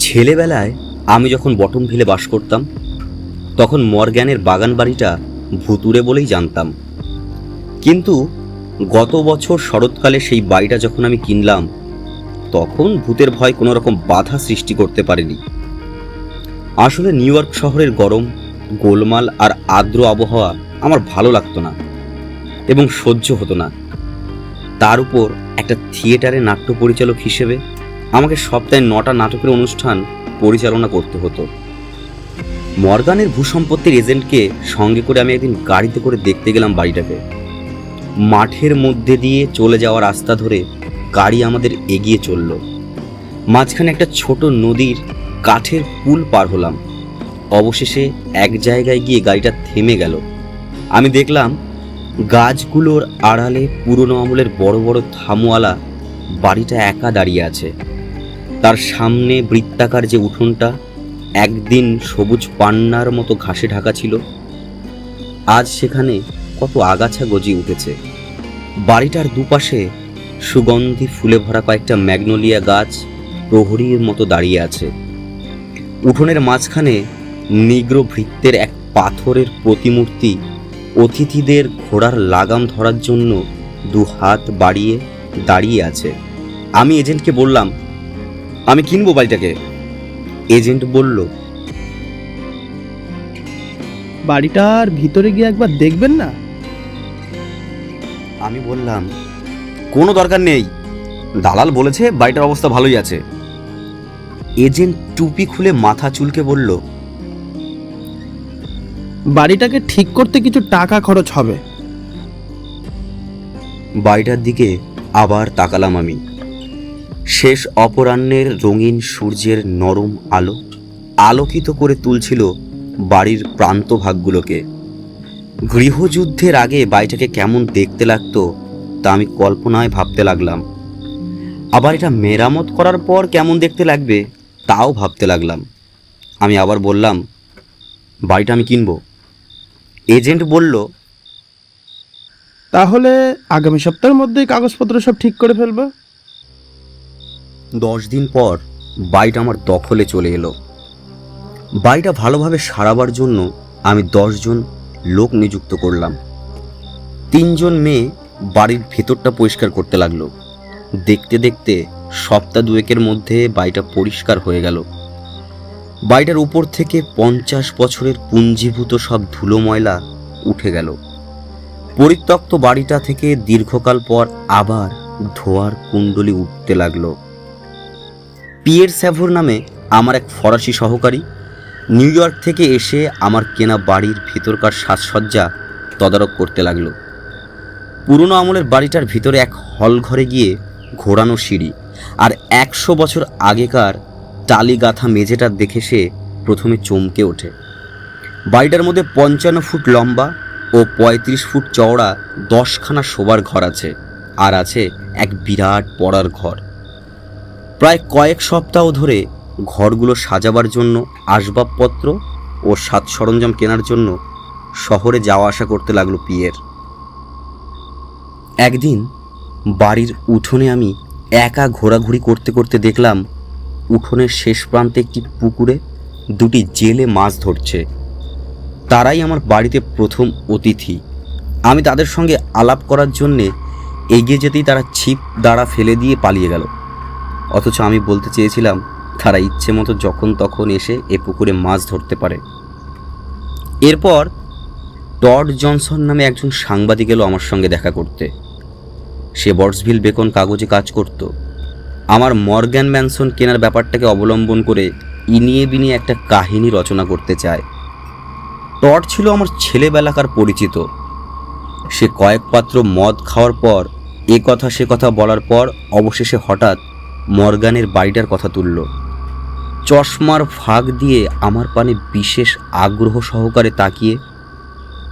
ছেলেবেলায় আমি যখন বটম ভিলে বাস করতাম তখন মর্গ্যানের বাগান বাড়িটা ভুতুড়ে বলেই জানতাম। কিন্তু গত বছর শরৎকালে সেই বাড়িটা যখন আমি কিনলাম তখন ভূতের ভয় কোনো রকম বাধা সৃষ্টি করতে পারেনি। আসলে নিউ ইয়র্ক শহরের গরম, গোলমাল আর আর্দ্র আবহাওয়া আমার ভালো লাগতো না এবং সহ্য হতো না। তার উপর একটা থিয়েটারে নাট্য পরিচালক হিসেবে আমাকে সপ্তাহে 9টা নাটকের অনুষ্ঠান পরিচালনা করতে হতো। মর্গানের ভূসম্পত্তির এজেন্টকে সঙ্গে করে আমি একদিন গাড়িতে করে দেখতে গেলাম বাড়িটাকে। মাঠের মধ্যে দিয়ে চলে যাওয়া রাস্তা ধরে গাড়ি আমাদের এগিয়ে চলল। মাঝখানে একটা ছোট নদীর কাঠের পুল পার হলাম। অবশেষে এক জায়গায় গিয়ে গাড়িটা থেমে গেল। আমি দেখলাম গাছগুলোর আড়ালে পুরনো আমলের বড় বড় থামওয়ালা বাড়িটা একা দাঁড়িয়ে আছে। তার সামনে বৃত্তাকার যে উঠোনটা একদিন সবুজ পান্নার মতো ঘাসে ঢাকা ছিল, আজ সেখানে কত আগাছা গজিয়ে উঠেছে। বাড়িটার দুপাশে সুগন্ধি ফুলে ভরা কয়েকটা ম্যাগনোলিয়া গাছ প্রহরীর মতো দাঁড়িয়ে আছে। উঠোনের মাঝখানে নিগ্র ভৃত্যের এক পাথরের প্রতিমূর্তি অতিথিদের ঘোড়ার লাগাম ধরার জন্য 2 হাত বাড়িয়ে দাঁড়িয়ে আছে। আমি এজেন্টকে বললাম, আমি কিনবো বাড়িটাকে। এজেন্ট বলল, বাড়িটার ভিতরে গিয়ে একবার দেখবেন না? আমি বললাম, কোনো দরকার নেই, দালাল বলেছে বাড়িটার অবস্থা ভালোই আছে। এজেন্ট টুপি খুলে মাথা চুলকে বলল, বাড়িটাকে ঠিক করতে কিছু টাকা খরচ হবে। বাড়িটার দিকে আবার তাকালাম আমি। শেষ অপরাহ্নের রঙিন সূর্যের নরম আলো আলোকিত করে তুলছিল বাড়ির প্রান্তভাগগুলোকে। গৃহযুদ্ধের আগে বাড়িটাকে কেমন দেখতে লাগতো তা আমি কল্পনায় ভাবতে লাগলাম। আবার এটা মেরামত করার পর কেমন দেখতে লাগবে তাও ভাবতে লাগলাম। আমি আবার বললাম, বাড়িটা আমি কিনবো। এজেন্ট বলল, তাহলে আগামী সপ্তাহের মধ্যেই কাগজপত্র সব ঠিক করে ফেলবো। 10 দিন পর বাড়িটা আমার দখলে চলে এলো। বাড়িটা ভালোভাবে সারাবার জন্য আমি 10 জন লোক নিযুক্ত করলাম। 3 জন মেয়ে বাড়ির ভেতরটা পরিষ্কার করতে লাগলো। দেখতে দেখতে সপ্তাহ 2-এর মধ্যে বাড়িটা পরিষ্কার হয়ে গেল। বাড়িটার উপর থেকে 50 বছরের পুঞ্জীভূত সব ধুলো ময়লা উঠে গেল। পরিত্যক্ত বাড়িটা থেকে দীর্ঘকাল পর আবার ধোয়ার কুণ্ডলি উঠতে লাগলো। পিয়ের স্যাভোর নামে আমার এক ফরাসি সহকারী নিউ ইয়র্ক থেকে এসে আমার কেনা বাড়ির ভেতরকার সাজসজ্জা তদারক করতে লাগলো। পুরনো আমলের বাড়িটার ভিতরে এক হল ঘরে গিয়ে ঘোরানো সিঁড়ি আর 100 বছর আগেকার টালি গাঁথা মেঝেটা দেখে সে প্রথমে চমকে ওঠে। বাড়িটার মধ্যে 55 ফুট লম্বা ও 35 ফুট চওড়া 10খানা শোবার ঘর আছে, আর আছে এক বিরাট পড়ার ঘর। প্রায় কয়েক সপ্তাহ ধরে ঘরগুলো সাজাবার জন্য আসবাবপত্র ও সাজ সরঞ্জাম কেনার জন্য শহরে যাওয়া আসা করতে লাগলো পিয়ের। একদিন বাড়ির উঠোনে আমি একা ঘোরাঘুরি করতে করতে দেখলাম উঠোনের শেষ প্রান্তে একটি পুকুরে 2টি জেলে মাছ ধরছে। তারাই আমার বাড়িতে প্রথম অতিথি। আমি তাদের সঙ্গে আলাপ করার জন্যে এগিয়ে যেতেই তারা ছিপ দাঁড়া ফেলে দিয়ে পালিয়ে গেল। অথচ আমি বলতে চেয়েছিলাম তারা ইচ্ছে মতো যখন তখন এসে এ পুকুরে মাছ ধরতে পারে। এরপর টড জনসন নামে একজন সাংবাদিক এলো আমার সঙ্গে দেখা করতে। সে বটসভিল বেকন কাগজে কাজ করত। আমার মর্গ্যান ম্যানসন কেনার ব্যাপারটাকে অবলম্বন করে ইনিয়ে বিনিয়ে একটা কাহিনী রচনা করতে চায়। টড ছিল আমার ছেলেবেলাকার পরিচিত। সে কয়েক পাত্র মদ খাওয়ার পর এ কথা সে কথা বলার পর অবশেষে হঠাৎ মর্গ্যানের বাড়িটার কথা তুলল। চশমার ফাঁক দিয়ে আমার পানে বিশেষ আগ্রহ সহকারে তাকিয়ে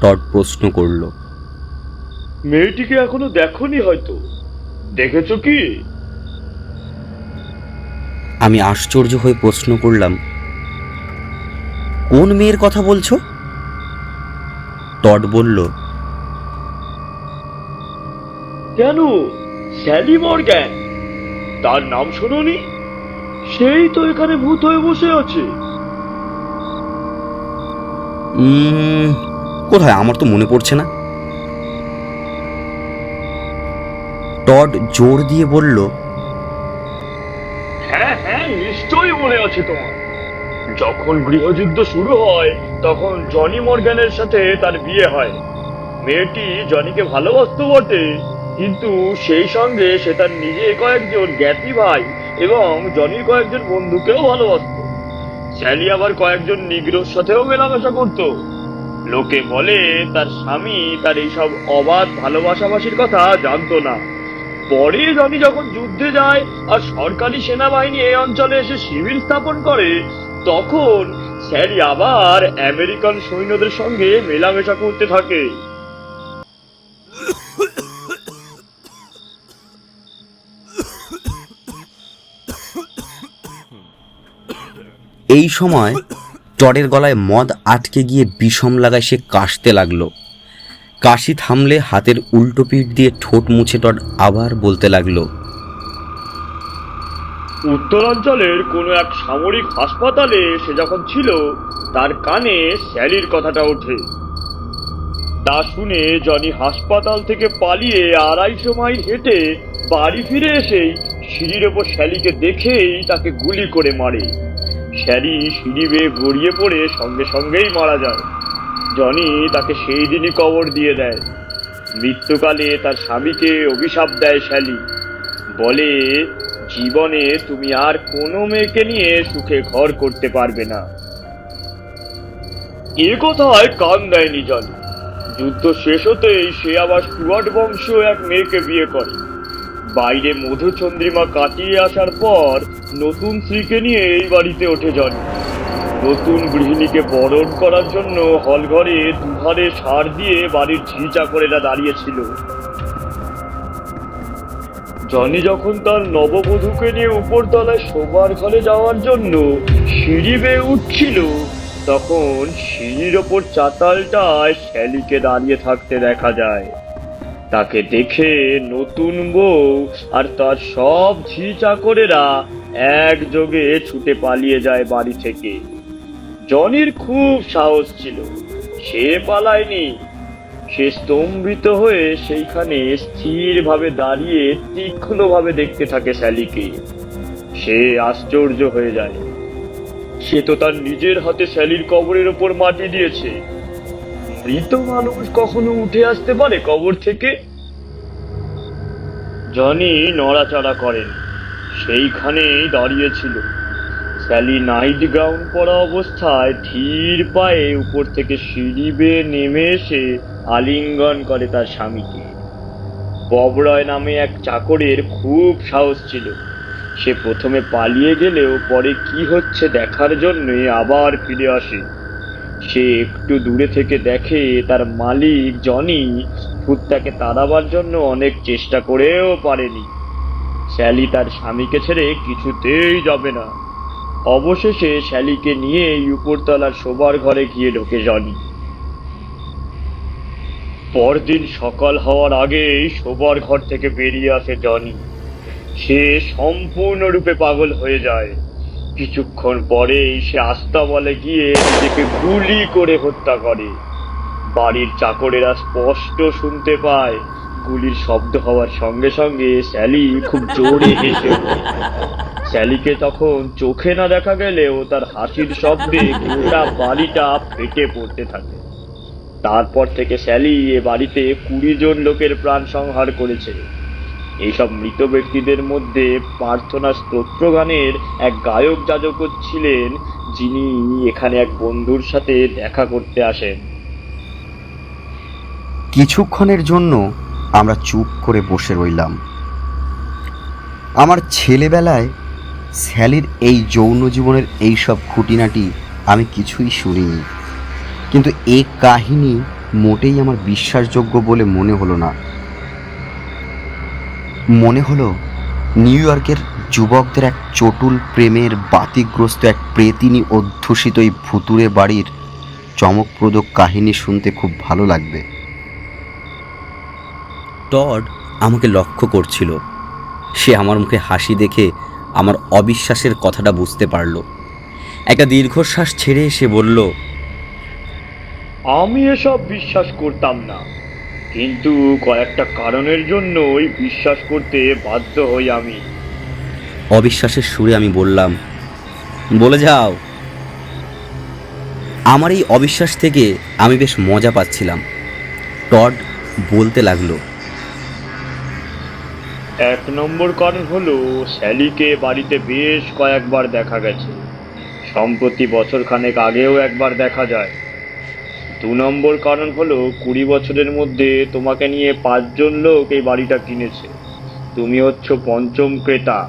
টড প্রশ্ন করল, মেয়েটিকে এখনো দেখোনি? হয়তো দেখেছো কি? আমি আশ্চর্য হয়ে প্রশ্ন করলাম, কোন মেয়ের কথা বলছো? টড বলল, কেন, স্যালি মর্গ্যান, তার নাম শোনোনি? সেই তো এখানে ভূত হয়ে বসে আছে। কোথায়, আমার তো মনে পড়ছে না। টড জোর দিয়ে বলল, হ্যাঁ হ্যাঁ, নিশ্চয়ই মনে আছে তোমার। যখন গৃহযুদ্ধ শুরু হয় তখন জনি মর্গ্যানের সাথে তার বিয়ে হয়। মেয়েটি জনিকে ভালোবাসতো বটে, কিন্তু সেই সঙ্গে সে তার নিজে কয়েকজন জ্ঞাতি ভাই এবং জনির কয়েকজন বন্ধুকেও ভালোবাসতো। স্যালি আবার কয়েকজন নিগ্রোর সাথেও মেলামেশা করত। লোকে বলে তার স্বামী তার এইসব অবাধ ভালোবাসাবাসির কথা জানতো না। পরে জনি যখন যুদ্ধে যায় আর সরকারি সেনাবাহিনী এই অঞ্চলে এসে শিবির স্থাপন করে, তখন স্যালি আবার আমেরিকান সৈন্যদের সঙ্গে মেলামেশা করতে থাকে। এই সময় টডের গলায় মদ আটকে গিয়ে বিষম লাগায় সে কাশতে লাগলো। কাশি থামলে হাতের উল্টো পিঠ দিয়ে ঠোঁট মুছে টড আবার বলতে লাগলো, উত্তরাঞ্চলের কোনো এক সামরিক হাসপাতালে সে যখন ছিল, তার কানে স্যালির কথাটা ওঠে। তা শুনে জনি হাসপাতাল থেকে পালিয়ে 250 মাইল হেঁটে বাড়ি ফিরে এসেই সিঁড়ির ওপর স্যালিকে দেখেই তাকে গুলি করে মারে। স্যালি সিঁড়ি বেয়ে গড়িয়ে পড়ে সঙ্গে সঙ্গেই মারা যায়। জনি তাকে সেই দিনই কবর দিয়ে দেয়। মৃত্যুকালে তার স্বামীকে অভিশাপ দেয় স্যালি, বলে, জীবনে তুমি আর কোনো মেয়েকে নিয়ে সুখে ঘর করতে পারবে না। এ কথায় কান দেয়নি জনি। যুদ্ধ শেষ হতেই সে আবার স্টুয়ার্ট বংশীয় এক মেয়েকে বিয়ে করে। বাইরে মধুচন্দ্রিমা কাটিয়ে আসার পর নতুন স্ত্রীকে নিয়ে এই বাড়িতে ওঠে জনি। নতুন গৃহিণীকে বরণ করার জন্য হলঘরে দুধারে সার দিয়ে বাড়ির ঝি চাকরেরা দাঁড়িয়েছিল। জনি যখন তার নববধূকে নিয়ে উপরতলায় শোবার ঘরে যাওয়ার জন্য সিঁড়ি বেয়ে উঠছিল, তখন সিঁড়ির ওপর চাতালটায় স্যালিকে দাঁড়িয়ে থাকতে দেখা যায়। তাকে দেখে নতুন বউ আর তার সব ঝি চাকরেরা একযোগে ছুটে পালিয়ে যায় বাড়ি থেকে। জনির খুব সাহস ছিল, সে পালায়নি। সে স্তম্ভিত হয়ে সেইখানে স্থিরভাবে দাঁড়িয়ে তীক্ষ্ণভাবে দেখতে থাকে স্যালিকে। সে আশ্চর্য হয়ে যায়। সে তো তার নিজের হাতে স্যালির কবরের ওপর মাটি দিয়েছে। মৃত মানুষ কখনো উঠে আসতে পারে কবর থেকে? জনি নড়াচড়া করেন, সেইখানেই দাঁড়িয়েছিল। স্যালি নাইট গাউন পরা অবস্থায় ধীর পায়ে উপর থেকে সিঁড়ি বেয়ে নেমে এসে আলিঙ্গন করে তার স্বামীকে। ববরয় নামে এক চাকরের খুব সাহস ছিল। সে প্রথমে পালিয়ে গেলেও পরে কি হচ্ছে দেখার জন্য আবার ফিরে আসে। সে একটু দূরে থেকে দেখে তার মালিক জনি ভূতটাকে তাড়াবার জন্য অনেক চেষ্টা করেও পারেনি। স্যালি তার স্বামীকে ছেড়ে কিছুতেই যাবে না। অবশেষে স্যালিকে নিয়ে উপরতলার শোবার ঘরে গিয়ে ঢোকে জনি। পরদিন সকাল হওয়ার আগেই শোবার ঘর থেকে বেরিয়ে আসে জনি। সে সম্পূর্ণরূপে পাগল হয়ে যায়। কিছুক্ষণ পরেই সে আস্তাবলে গিয়ে নিজেকে গুলি করে হত্যা করে। বাড়ির চাকরেরা স্পষ্ট শুনতে পায়। গুলির শব্দ হওয়ার সঙ্গে সঙ্গে স্যালি খুব জোরে হেসে ওঠে। স্যালিকে তখন চোখে না দেখা গেলেও তার হাসির শব্দে গোটা বাড়িটা ফেটে পড়তে থাকে। তারপর থেকে স্যালি এ বাড়িতে 20 জন লোকের প্রাণ সংহার করেছে। এইসব মৃত ব্যক্তিদের মধ্যে প্রার্থনা স্তোত্র গানের এক গায়ক যাজক ছিলেন, যিনি এখানে এক বন্ধুর সাথে দেখা করতে আসেন। কিছুক্ষণের জন্য আমরা চুপ করে বসে রইলাম। আমার ছেলেবেলায় স্যালির এই যৌন জীবনের এইসব খুঁটিনাটি আমি কিছুই শুনিনি, কিন্তু এই কাহিনী মোটেই আমার বিশ্বাসযোগ্য বলে মনে হলো না। মনে হলো নিউ ইয়র্কের যুবকদের এক চটুল প্রেমের বাতিগ্রস্ত এক প্রেতিনী অধ্যুষিত এই ভুতুড়ে বাড়ির চমকপ্রদ কাহিনী শুনতে খুব ভালো লাগবে। টড আমাকে লক্ষ্য করছিল। সে আমার মুখে হাসি দেখে আমার অবিশ্বাসের কথাটা বুঝতে পারল। একটা দীর্ঘশ্বাস ছেড়ে সে বলল, আমি এসব বিশ্বাস করতাম না, কিন্তু কয়েকটা কারণের জন্যই বিশ্বাস করতে বাধ্য হই আমি। অবিশ্বাসের সুরে আমি বললাম, বলে যাও। আমার এই অবিশ্বাস থেকে আমি বেশ মজা পাচ্ছিলাম। টড বলতে লাগলো, 1 নম্বর কারণ হলো স্যালিকে বাড়িতে বেশ কয়েকবার দেখা গেছে, সম্প্রতি বছরখানেক আগেও একবার দেখা যায়। 2 নম্বর কারণ হলো 20 বছরের মধ্যে তোমাকে নিয়ে 5 জন লোক এই বাড়িটা কিনেছে, তুমি হচ্ছ পঞ্চম ক্রেতা।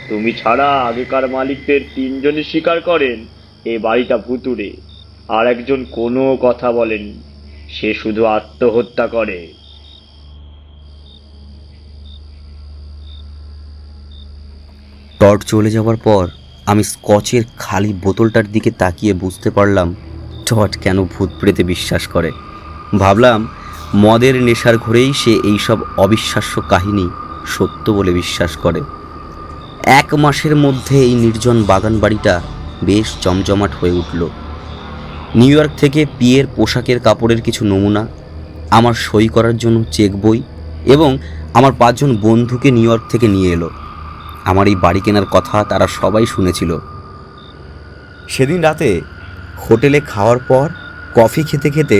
তুমি ছাড়া আগেকার মালিকদের 3 জনই স্বীকার করেন এই বাড়িটা ভুতুড়ে, আর একজন কোনো কথা বলেনি, সে শুধু আত্মহত্যা করে। টড চলে যাওয়ার পর আমি স্কচের খালি বোতলটার দিকে তাকিয়ে বুঝতে পারলাম টড কেন ভূত প্রেতে বিশ্বাস করে। ভাবলাম মদের নেশার ঘরেই সে এইসব অবিশ্বাস্য কাহিনী সত্য বলে বিশ্বাস করে। 1 মাসের মধ্যে এই নির্জন বাগান বাড়িটা বেশ জমজমাট হয়ে উঠল। নিউ ইয়র্ক থেকে পিয়ের পোশাকের কাপড়ের কিছু নমুনা, আমার সই করার জন্য চেক বই এবং আমার 5 জন বন্ধুকে নিউ ইয়র্ক থেকে নিয়ে এলো। আমার এই বাড়ি কেনার কথা তারা সবাই শুনেছিল। সেদিন রাতে হোটেলে খাওয়ার পর কফি খেতে খেতে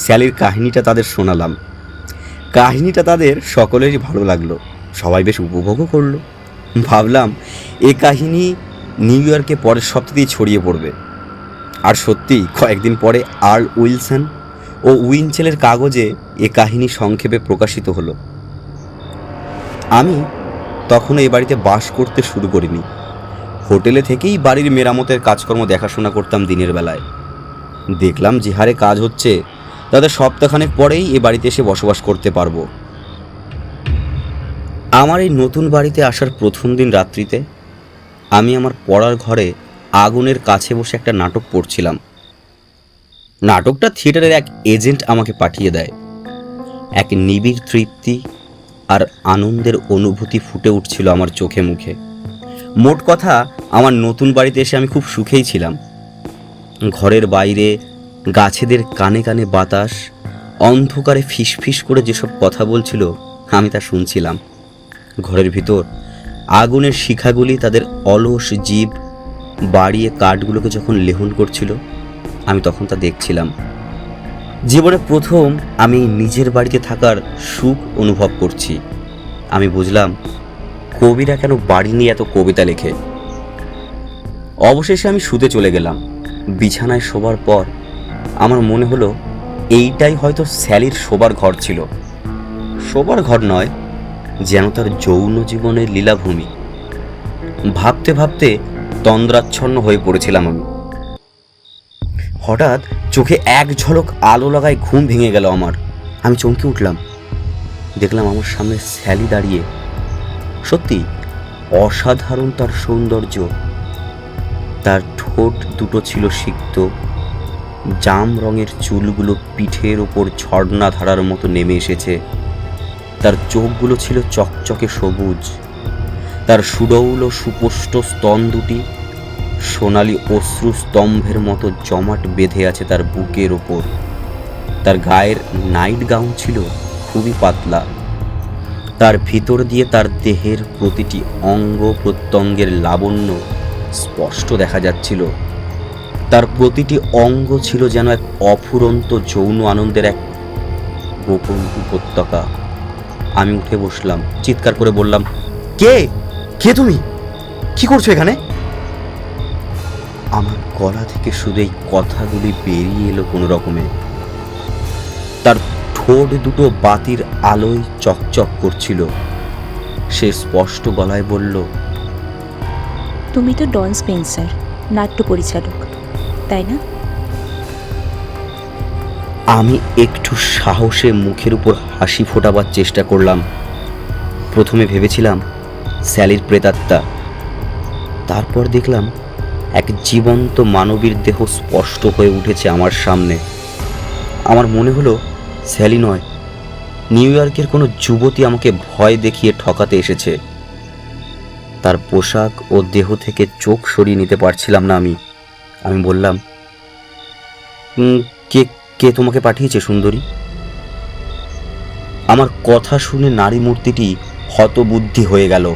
স্যালির কাহিনীটা তাদের শোনালাম। কাহিনীটা তাদের সকলেরই ভালো লাগলো, সবাই বেশ উপভোগও করলো। ভাবলাম এ কাহিনী নিউ ইয়র্কে পরের সপ্তাহেই ছড়িয়ে পড়বে। আর সত্যি কয়েকদিন পরে আর্ল উইলসন ও উইনচেলের কাগজে এ কাহিনী সংক্ষেপে প্রকাশিত হলো। আমি তখনও এই বাড়িতে বাস করতে শুরু করিনি। হোটেলে থেকেই বাড়ির মেরামতের কাজকর্ম দেখাশোনা করতাম দিনের বেলায়। দেখলাম যে হারে কাজ হচ্ছে তাতে সপ্তাহখানেক পরেই এ বাড়িতে এসে বসবাস করতে পারবো। আমার এই নতুন বাড়িতে আসার প্রথম দিন রাত্রিতে আমি আমার পড়ার ঘরে আগুনের কাছে বসে একটা নাটক পড়ছিলাম। নাটকটা থিয়েটারের এক এজেন্ট আমাকে পাঠিয়ে দেয়। এক নিবিড় তৃপ্তি আর আনন্দের অনুভূতি ফুটে উঠছিল আমার চোখে মুখে। মোট কথা, আমার নতুন বাড়িতে এসে আমি খুব সুখেই ছিলাম। ঘরের বাইরে গাছেদের কানে কানে বাতাস অন্ধকারে ফিসফিস করে যেসব কথা বলছিল আমি তা শুনছিলাম। ঘরের ভিতর আগুনের শিখাগুলি তাদের অলস জীব বাড়িয়ে কাঠগুলোকে যখন লেহন করছিল আমি তখন তা দেখছিলাম। জীবনে প্রথম আমি নিজের বাড়িতে থাকার সুখ অনুভব করছি। আমি বুঝলাম কবিরা কেন বাড়ি নিয়ে এত কবিতা লেখে। অবশেষে আমি শুতে চলে গেলাম। বিছানায় শোবার পর আমার মনে হলো এইটাই হয়তো স্যালির শোবার ঘর ছিল। শোবার ঘর নয়, যেন তার যৌন জীবনের লীলাভূমি। ভাবতে ভাবতে তন্দ্রাচ্ছন্ন হয়ে পড়েছিলাম আমি। হঠাৎ চোখে এক ঝলক আলো লাগায় ঘুম ভেঙে গেল আমার। আমি চমকে উঠলাম। দেখলাম আমার সামনে স্যালি দাঁড়িয়ে। সত্যি অসাধারণ তার সৌন্দর্য। তার ঠোঁট দুটো ছিল সিক্ত, জাম রঙের চুলগুলো পিঠের ওপর ঝর্ণা ধারার মতো নেমে এসেছে। তার চোখগুলো ছিল চকচকে সবুজ। তার সুডৌল সুপুষ্ট স্তন দুটি সোনালি অশ্রু স্তম্ভের মতো জমাট বেঁধে আছে তার বুকের ওপর। তার গায়ের নাইট গাউন ছিল খুবই পাতলা। তার ভিতর দিয়ে তার দেহের প্রতিটি অঙ্গ প্রত্যঙ্গের লাবণ্য স্পষ্ট দেখা যাচ্ছিল। তার প্রতিটি অঙ্গ ছিল যেন এক অফুরন্ত যৌন আনন্দের এক গোপন উপত্যকা। আমি উঠে বসলাম, চিৎকার করে বললাম, কে কে তুমি? কি করছো এখানে? আমার গলা থেকে শুধু এই কথাগুলি বেরিয়ে এলো কোনো রকমে। তার ঠোঁট দুটো বাতির আলোয় চকচক করছিল। সে স্পষ্ট গলায় বলল, তুমি তো ডন স্পেন্সার, নাট্য পরিচালক, তাই না? আমি একটু সাহসে মুখের উপর হাসি ফোটাবার চেষ্টা করলাম। প্রথমে ভেবেছিলাম স্যালির প্রেতাত্মা, তারপর দেখলাম এক জীবন্ত মানবীর দেহ স্পষ্ট হয়ে উঠেছে আমার সামনে। আমার মনে হলো স্যালি নয়, নিউ ইয়র্কের কোনো যুবতী আমাকে ভয় দেখিয়ে ঠকাতে এসেছে। তার পোশাক ও দেহ থেকে চোখ সরিয়ে নিতে পারছিলাম না আমি। আমি বললাম, কে কে তোমাকে পাঠিয়েছে সুন্দরী? আমার কথা শুনে নারী মূর্তিটি হতবুদ্ধি হয়ে গেল।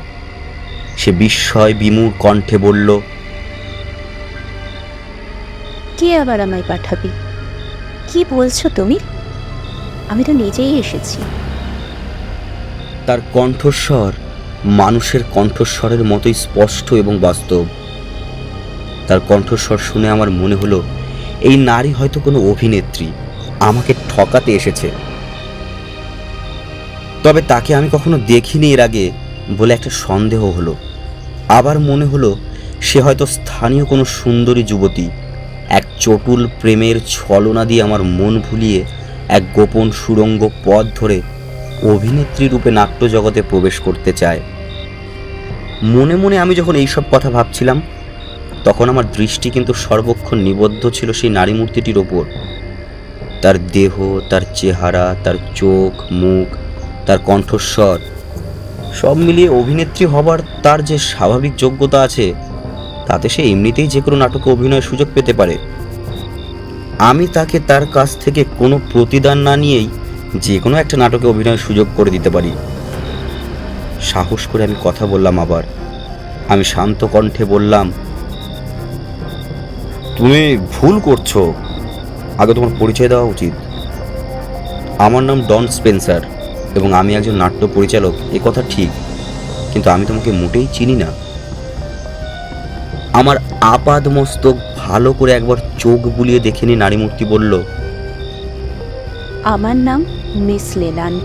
সে বিস্ময় বিমূঢ় কণ্ঠে বলল, কে আবার আমায় পাঠাবি? কি বলছো তুমি? আমি তো নিজেই এসেছি। তার কণ্ঠস্বর মানুষের কণ্ঠস্বরের মতোই স্পষ্ট এবং বাস্তব। তার কণ্ঠস্বর শুনে আমার মনে হলো এই নারী হয়তো কোনো অভিনেত্রী, আমাকে ঠকাতে এসেছে। তবে তাকে আমি কখনো দেখিনি এর আগে বলে একটা সন্দেহ হলো। আবার মনে হলো সে হয়তো স্থানীয় কোনো সুন্দরী যুবতী, এক চটুল প্রেমের ছলনা দিয়ে আমার মন ভুলিয়ে এক গোপন সুড়ঙ্গ পথ ধরে অভিনেত্রী রূপে নাট্যজগতে প্রবেশ করতে চায়। মনে মনে আমি যখন এইসব কথা ভাবছিলাম, তখন আমার দৃষ্টি কিন্তু সর্বক্ষণ নিবদ্ধ ছিল সেই নারী মূর্তিটির ওপর। তার দেহ, তার চেহারা, তার চোখ, মুখ, তার কণ্ঠস্বর, সব মিলিয়ে অভিনেত্রী হবার তার যে স্বাভাবিক যোগ্যতা আছে, তাতে সে এমনিতেই যে কোনো নাটকে অভিনয়ের সুযোগ পেতে পারে। আমি তাকে তার কাছ থেকে কোনো প্রতিদান না নিয়েই যে কোনো একটা নাটকে অভিনয়ের সুযোগ করে দিতে পারি। সাহস করে আমি কথা বললাম আবার। আমি শান্ত কণ্ঠে বললাম, তুমি ভুল করছো, আগে তোমার পরিচয় দেওয়া উচিত। আমার নাম ডন স্পেন্সার এবং আমি একজন নাট্য পরিচালক, এ কথা ঠিক, কিন্তু আমি তোমাকে মোটেই চিনি না। আমার আপাদ মস্তক ভালো করে একবার চোখ বুলিয়ে দেখে নি নারী মূর্তি বলল, আমার নাম মিস লেল্যান্ড।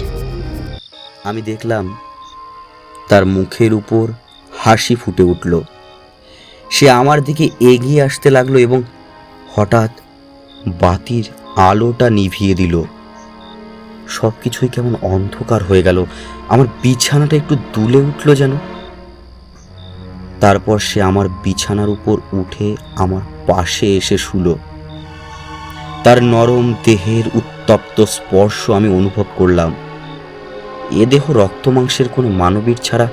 আমি দেখলাম তার মুখের উপর হাসি ফুটে উঠল। সে আমার দিকে এগিয়ে আসতে লাগলো এবং হঠাৎ বাতির আলোটা নিভিয়ে দিল। সব কিছুই কেমন অন্ধকার হয়ে গেল। আমার বিছানাটা একটু দুলে উঠল যেন। তারপর সে আমার বিছানার উপর উঠে আমার পাশে এসে শুলো। তার নরম দেহের উত্তপ্ত স্পর্শ আমি অনুভব করলাম। এ দেহ রক্ত মাংসের কোনো মানবীর ছাড়া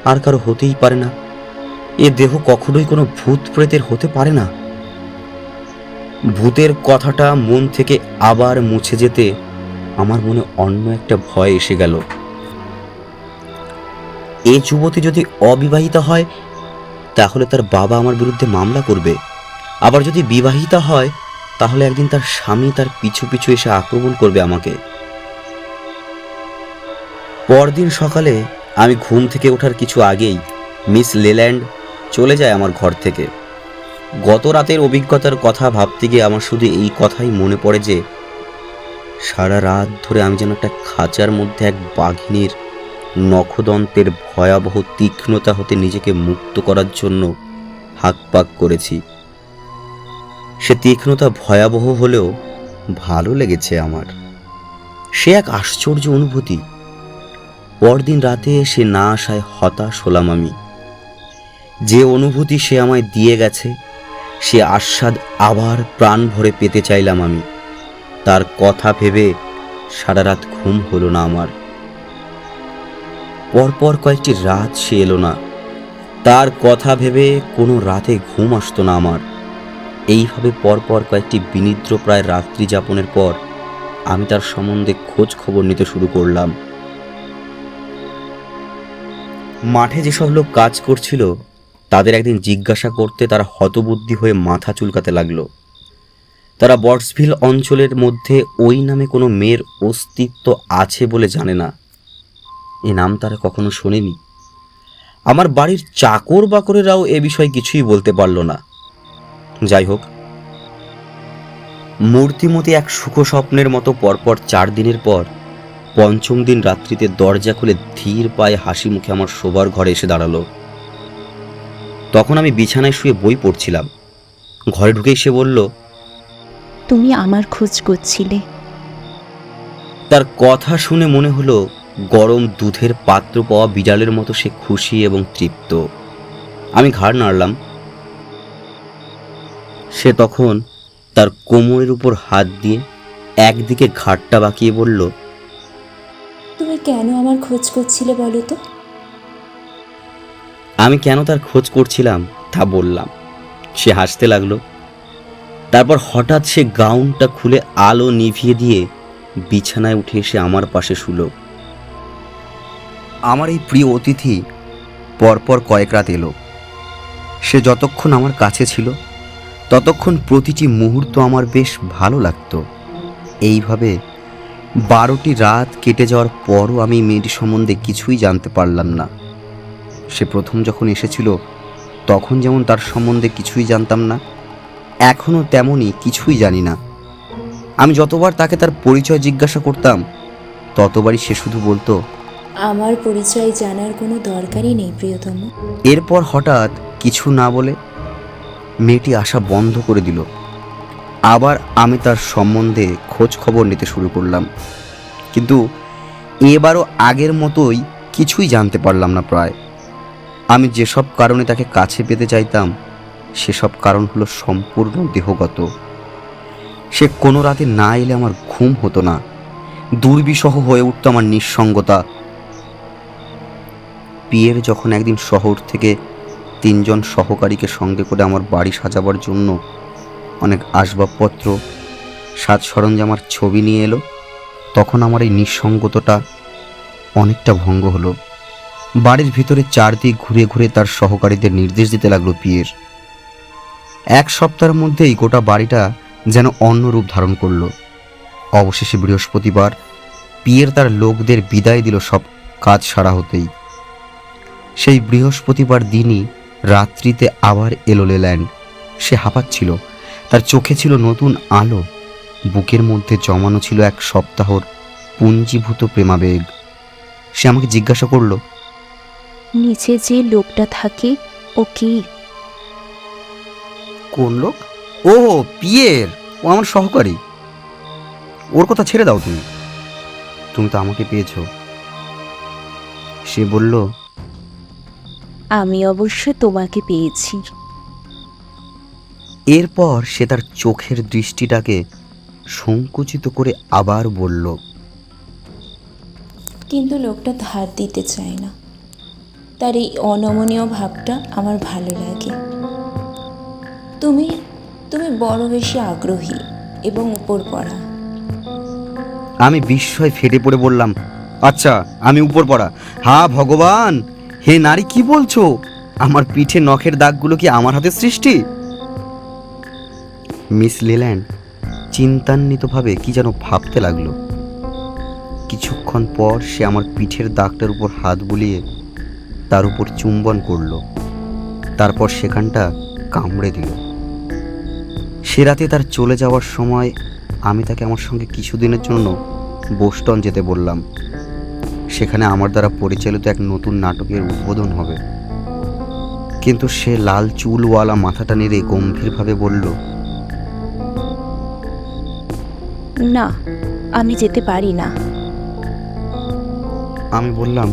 আর কারো হতেই পারে না। এ দেহ কখনোই কোনো ভূত প্রেতের হতে পারে না। ভূতের কথাটা মন থেকে আবার মুছে যেতে আমার মনে অন্য একটা ভয় এসে গেল। এ যুবতী যদি অবিবাহিতা হয়, তাহলে তার বাবা আমার বিরুদ্ধে মামলা করবে। আবার যদি বিবাহিতা হয়, তাহলে একদিন তার স্বামী তার পিছু পিছু এসে আক্রমণ করবে আমাকে। পরদিন সকালে আমি ঘুম থেকে ওঠার কিছু আগেই মিস লেল্যান্ড চলে যায় আমার ঘর থেকে। গত রাতের অভিজ্ঞতার কথা ভাবতে গিয়ে আমার শুধু এই কথাই মনে পড়ে যে সারা রাত ধরে আমি যেন একটা খাঁচার মধ্যে এক বাঘিনীর নখদন্তের ভয়াবহ তীক্ষ্ণতা হতে নিজেকে মুক্ত করার জন্য হাঁকপাক করেছি। সে তীক্ষ্ণতা ভয়াবহ হলেও ভালো লেগেছে আমার। সে এক আশ্চর্য অনুভূতি। পরদিন রাতে সে না আসায় হতাশ হলাম আমি। যে অনুভূতি সে আমায় দিয়ে গেছে, সে আস্বাদ আবার প্রাণ ভরে পেতে চাইলাম আমি। তার কথা ভেবে সারা রাত ঘুম হলো না আমার। পরপর কয়েকটি রাত সে এলো না। তার কথা ভেবে কোনো রাতে ঘুম আসতো না আমার। এইভাবে পরপর কয়েকটি বিনিদ্র প্রায় রাত্রি যাপনের পর আমি তার সম্বন্ধে খোঁজ খবর নিতে শুরু করলাম। মাঠে যেসব লোক কাজ করছিল তাদের একদিন জিজ্ঞাসা করতে তারা হতবুদ্ধি হয়ে মাথা চুলকাতে লাগলো। তারা বটসভিল অঞ্চলের মধ্যে ওই নামে কোনো মেয়ের অস্তিত্ব আছে বলে জানে না। এ নাম তারা কখনো শোনেনি। আমার বাড়ির চাকর বাকরেরাও এ বিষয়ে কিছুই বলতে পারল না। যাই হোক, মূর্তিমতি এক সুখ স্বপ্নের মতো পরপর 4 দিনের পর পঞ্চম দিন রাত্রিতে দরজা খুলে ধীর পায়ে হাসি মুখে আমার শোবার ঘরে এসে দাঁড়ালো। তখন আমি বিছানায় শুয়ে বই পড়ছিলাম। ঘরে ঢুকেই সে বলল, তুমি আমার খোঁজ করছিলে। তার কথা শুনে মনে হলো গরম দুধের পাত্র পাওয়া বিড়ালের মতো সে খুশি এবং তৃপ্ত। আমি ঘাড় নাড়লাম। সে তখন তার কোমরের উপর হাত দিয়ে একদিকে ঘাড়টা বাঁকিয়ে বলল, তুমি কেন আমার খোঁজ করছিলে বলো তো? আমি কেন তার খোঁজ করছিলাম তা বললাম। সে হাসতে লাগলো। তারপর হঠাৎ সে গাউনটা খুলে আলো নিভিয়ে দিয়ে বিছানায় উঠে এসে আমার পাশে শুলো। আমার এই প্রিয় অতিথি পরপর কয়েক রাত এলো। সে যতক্ষণ আমার কাছে ছিল ততক্ষণ প্রতিটি মুহূর্ত আমার বেশ ভালো লাগতো। এইভাবে 12টি রাত কেটে যাওয়ার পরও আমি মেয়েটি সম্বন্ধে কিছুই জানতে পারলাম না। সে প্রথম যখন এসেছিল তখন যেমন তার সম্বন্ধে কিছুই জানতাম না, এখনও তেমনই কিছুই জানি না। আমি যতবার তাকে তার পরিচয় জিজ্ঞাসা করতাম ততবারই সে শুধু বলতো, আমার পরিচয় জানার কোনো দরকারই নেই প্রিয়তম। এরপর হঠাৎ কিছু না বলে মেয়েটি আসা বন্ধ করে দিল। আবার আমি তার সম্বন্ধে খোঁজ খবর নিতে শুরু করলাম, কিন্তু এবারও আগের মতোই কিছুই জানতে পারলাম না। প্রায় আমি যেসব কারণে তাকে কাছে পেতে চাইতাম সেসব কারণ হলো সম্পূর্ণ দেহগত। সে কোনো রাতে না এলে আমার ঘুম হতো না, দুর্বিষহ হয়ে উঠত আমার নিঃসঙ্গতা। পিয়ের যখন একদিন শহর থেকে 3 জন সহকারীকে সঙ্গে করে আমার বাড়ি সাজাবার জন্য অনেক আসবাবপত্র, সাজ সরঞ্জামার ছবি নিয়ে এলো, তখন আমার এই নিঃসঙ্গতাটা অনেকটা ভঙ্গ হলো। বাড়ির ভিতরে চারদিক ঘুরে ঘুরে তার সহকারীদের নির্দেশ দিতে লাগলো পিয়ের। 1 সপ্তাহের মধ্যেই গোটা বাড়িটা যেন অন্য রূপ ধারণ করলো। অবশেষে বৃহস্পতিবার পিয়ের তার লোকদের বিদায় দিল সব কাজ সারা হতেই। সেই বৃহস্পতিবার দিনই রাত্রিতে আবার এলো লেল্যান্ড। সে হাঁপাচ্ছিল, তার চোখে ছিল নতুন আলো, বুকের মধ্যে জমানো ছিল 1 সপ্তাহর পুঞ্জীভূত প্রেমাবেগ। সে আমাকে জিজ্ঞাসা করলো, নিচে যে লোকটা থাকে ও কি? কোন লোক? ও পিয়ের, ও আমার সহকারী। ওর কথা ছেড়ে দাও, তুমি তো আমাকে পেয়েছো। সে বলল, আমি অবশ্য তোমাকে পেয়েছি। এরপর সে তার চোখের দৃষ্টিটাকে সংকুচিত করে আবার বলল, কিন্তু লোকটা ধার দিতে চায় না। তার এই অনমনীয় ভাবটা আমার ভালো লাগে। তুমি তুমি বড় বেশি আগ্রহী এবং উপর পড়া। আমি বিস্ময় ফেটে পড়ে বললাম, আচ্ছা আমি উপর পড়া? হা ভগবান, হে নারী, কি বলছো? আমার পিঠে নখের দাগগুলো কি আমার হাতে সৃষ্টি? মিস লেল্যান্ড চিন্তান্বিতভাবে কি যেন ভাবতে লাগলো। কিছুক্ষণ পর সে আমার পিঠের দাগটার উপর হাত বুলিয়ে তার উপর চুম্বন করলো, তারপর সেখানটা কামড়ে দিল। সে রাতে তার চলে যাওয়ার সময় আমি তাকে আমার সঙ্গে কিছুদিনের জন্য বোস্টন যেতে বললাম। সেখানে আমার দ্বারা পরিচালিত এক নতুন নাটকের উদ্বোধন হবে। কিন্তু সে লাল চুলওয়ালা মাথাটা নেড়ে গম্ভীরভাবে বলল, না, আমি যেতে পারি না। আমি বললাম,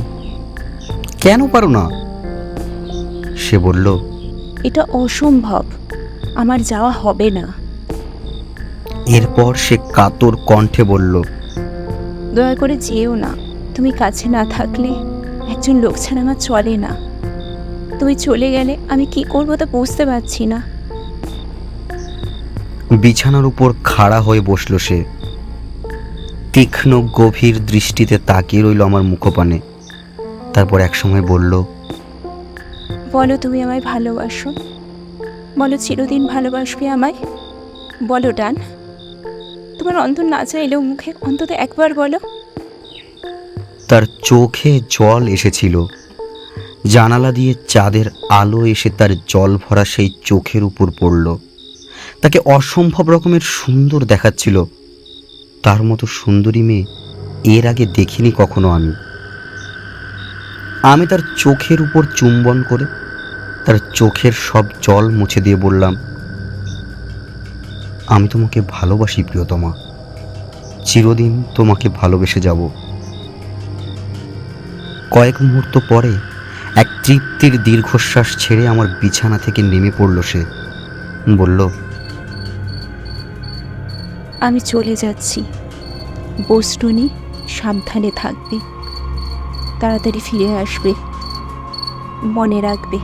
কেন পারো না? সে বলল, এটা অসম্ভব, আমার যাওয়া হবে না। এরপর সে কাতর কণ্ঠে বলল, দয়া করে যেও না। তুমি কাছে না থাকলে একজন লোক ছাড়া আমার চলে না। তুমি চলে গেলে আমি কি করবো তা বুঝতে পারছি না। বিছানার উপর খাড়া হয়ে বসল সে। তীক্ষ্ণ গভীর দৃষ্টিতে তাকিয়ে রইল আমার মুখপানে। তারপর একসময় বলল, বলো তুমি আমায় ভালোবাসো। বলো চিরদিন ভালোবাসবে আমায়। বলো ডান, তোমার অন্তর না চাইলেও মুখে অন্তত একবার বলো। তার চোখে জল এসেছিল। জানালা দিয়ে চাঁদের আলো এসে তার জল ভরা সেই চোখের উপর পড়ল। তাকে অসম্ভব রকমের সুন্দর দেখাচ্ছিল। তার মতো সুন্দরী মেয়ে এর আগে দেখিনি কখনো আমি তার চোখের উপর চুম্বন করে তার চোখের সব জল মুছে দিয়ে বললাম, আমি তোমাকে ভালোবাসি প্রিয়তমা, চিরদিন তোমাকে ভালোবেসে যাব। কয়েক মুহূর্ত পরে এক তৃপ্তির দীর্ঘশ্বাস ছেড়ে আমার বিছানা থেকে নেমে পড়ল সে। বলল, আমি চলে যাচ্ছি। বোস্টনে সাবধানে থাকবে, তাড়াতাড়ি ফিরে আসবে। মনে রাখবে,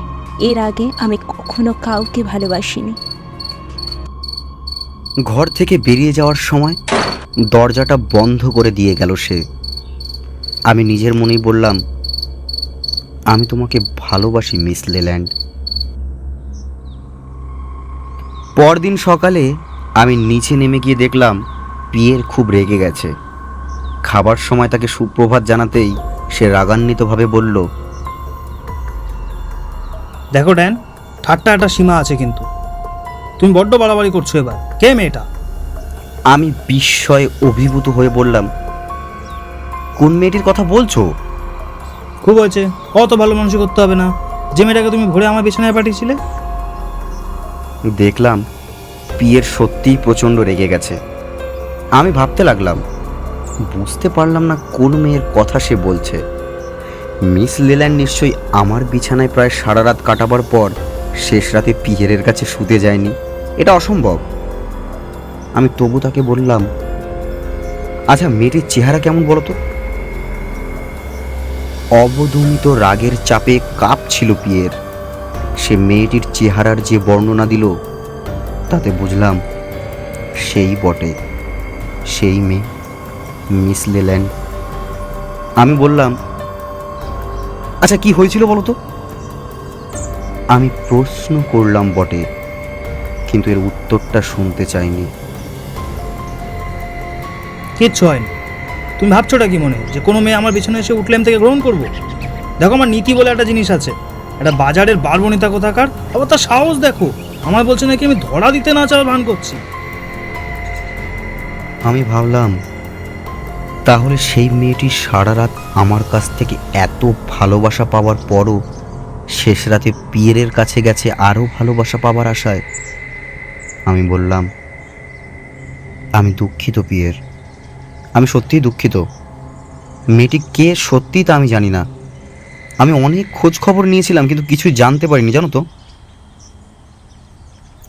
এর আগে আমি কখনো কাউকে ভালোবাসিনি। ঘর থেকে বেরিয়ে যাওয়ার সময় দরজাটা বন্ধ করে দিয়ে গেল সে। আমি নিজের মনেই বললাম, আমি তোমাকে ভালোবাসি মিস লেল্যান্ড। পরদিন সকালে আমি নিচে নেমে গিয়ে দেখলাম পিয়ের খুব রেগে গেছে। খাবার সময় তাকে সুপ্রভাত জানাতেই সে রাগান্বিতভাবে বলল, দেখো ড্যান, ঠাট্টা একটা সীমা আছে কিন্তু। তুমি বড্ড বাড়াবাড়ি করছো এবার। কে মেয়েটা? আমি বিস্ময়ে অভিভূত হয়ে বললাম, কোন মেয়েটির কথা বলছো? খুব হয়েছে, অত ভালো মানুষ করতে হবে না। যে মেয়েটাকে তুমি ভোরে আমার বিছানায় পাঠিয়েছিলে। দেখলাম পিয়ের সত্যিই প্রচণ্ড রেগে গেছে। আমি ভাবতে লাগলাম, বুঝতে পারলাম না কোন মেয়ের কথা সে বলছে। মিস লেল্যান্ড নিশ্চয়ই আমার বিছানায় প্রায় সারা রাত কাটাবার পর শেষ রাতে পিয়েরের কাছে শুতে যায়নি। এটা অসম্ভব। আমি তবু তাকে বললাম, আচ্ছা মেয়েটির চেহারা কেমন বলো তো? অবদমিত রাগের চাপে কাঁপছিল পিয়ের। সে মেয়েটির চেহারার যে বর্ণনা দিল তাতে বুঝলাম সেই বটে, সেই মেয়ে মিস লেল্যান্ড। আমি বললাম, আচ্ছা কি হয়েছিল বলো তো? আমি প্রশ্ন করলাম বটে, কিন্তু এর উত্তরটা শুনতে চাইনি। কিচ্ছু হয়নি। তুমি ভাবছোটা কি মনে, যে কোনো মেয়ে আমার বিছানায় এসে উঠলে আমি থেকে গ্রহণ করবো? দেখো, আমার নীতি বলে একটা জিনিস আছে। একটা বাজারের বারবনিতা কোথাকার, আবার তার সাহস দেখো। আমার বলছে নাকি আমি ধরা দিতে না চাওয়ার ভান করছি। আমি ভাবলাম, তাহলে সেই মেয়েটি সারা রাত আমার কাছ থেকে এত ভালোবাসা পাওয়ার পরও শেষ রাতে পিয়েরের কাছে গেছে আরও ভালোবাসা পাওয়ার আশায়। আমি বললাম, আমি দুঃখিত পিয়ের, আমি সত্যিই দুঃখিত। মেয়েটি কে সত্যিই তা আমি জানি না। আমি অনেক খোঁজ খবর নিয়েছিলাম কিন্তু কিছুই জানতে পারিনি, জানো তো।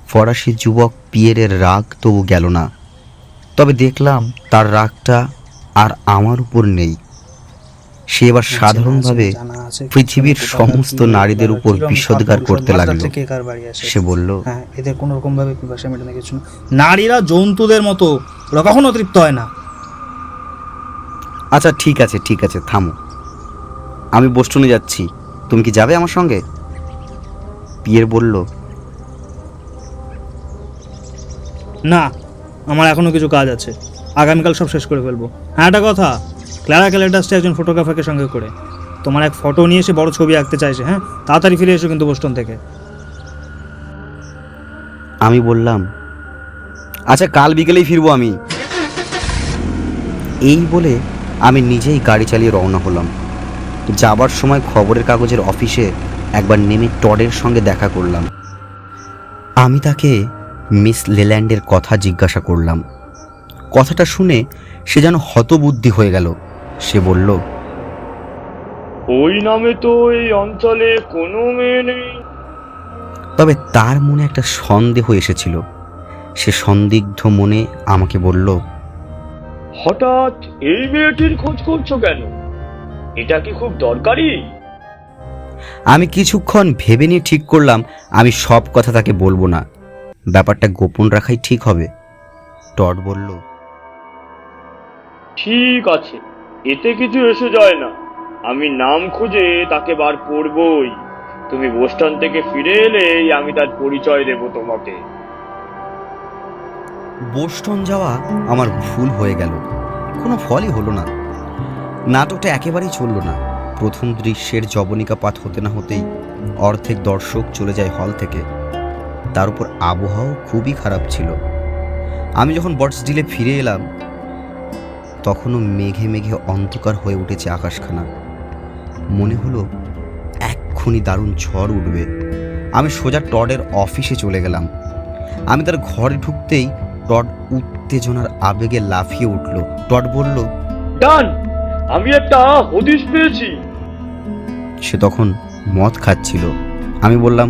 ফরাসি যুবক পিয়েরের রাগ তবু গেল না। তবে দেখলাম তার রাগটা আর আমার উপর নেই। সে এবার সাধারণভাবে পৃথিবীর সমস্ত নারীদের উপর বিষোদ্গার করতে লাগলো। সে বলল, হ্যাঁ, এদের কোনো রকম ভাবে পিপাসা মেটে না কিছু না। নারীরা জন্তুদের মতো, ওরা কখনো তৃপ্ত হয় না। আচ্ছা ঠিক আছে ঠিক আছে, থামো। আমি বোস্টনে যাচ্ছি, তুমি কি যাবে আমার সঙ্গে? পিয়ের বলল, না, আমার এখনো কিছু কাজ আছে। আগামীকাল সব শেষ করে ফেলবো। হ্যাঁ, একটা কথা, ক্লারা ক্যালেটাসটা একজন ফটোগ্রাফারকে সঙ্গে করে তোমার এক ফটো নিয়ে এসে বড় ছবি আঁকতে চাইছে। হ্যাঁ, তাড়াতাড়ি ফিরে এসো কিন্তু বোস্টন থেকে। আমি বললাম, আচ্ছা কাল বিকেলেই ফিরবো আমি। এই বলে আমি নিজেই গাড়ি চালিয়ে রওনা হলাম। যাবার সময় খবরের কাগজের অফিসে একবার নেমে টডের সঙ্গে দেখা করলাম। আমি তাকে মিস লেল্যান্ডের কথা জিজ্ঞাসা করলাম। কথাটা শুনে সে যেন হতবুদ্ধি হয়ে গেল। সে বলল, ওই নামে তো এই অঞ্চলে কোনো মেয়ে নেই। তবে তার মনে একটা সন্দেহ এসেছিল। সে সন্দিগ্ধ মনে আমাকে বলল, হঠাৎ এই মেয়েটির খোঁজ করছো কেন? এটা কি খুব দরকারি? আমি কিছুক্ষণ ভেবে নিয়ে ঠিক করলাম আমি সব কথা তাকে বলবো না, ব্যাপারটা গোপন রাখাই ঠিক হবে। টড বলল, ঠিক আছে, এতে কিছু এসে যায় না। আমি নাম খুঁজে তাকে বার করবই। তুমি বোস্টন থেকে ফিরে এলেই আমি তার পরিচয় দেব তোমাকে। বোস্টন যাওয়া আমার ভুল হয়ে গেল, কোনো ফলই হলো না। নাটকটা একেবারেই চলল না। প্রথম দৃশ্যের জবনিকাপাত হতে না হতেই অর্ধেক দর্শক চলে যায় হল থেকে। তার উপর আবহাওয়াও খুবই খারাপ ছিল। আমি যখন বটসডিলে ফিরে এলাম তখনও মেঘে মেঘে অন্ধকার হয়ে উঠেছে আকাশখানা। মনে হলো এক্ষুনি দারুণ ঝড় উঠবে। আমি সোজা টডের অফিসে চলে গেলাম। আমি তার ঘরে ঢুকতেই টড উত্তেজনার আবেগে লাফিয়ে উঠল। টড বলল, ডান, আমি একটা হদিশ পেয়েছি। সে তখন মদ খাচ্ছিল। আমি বললাম,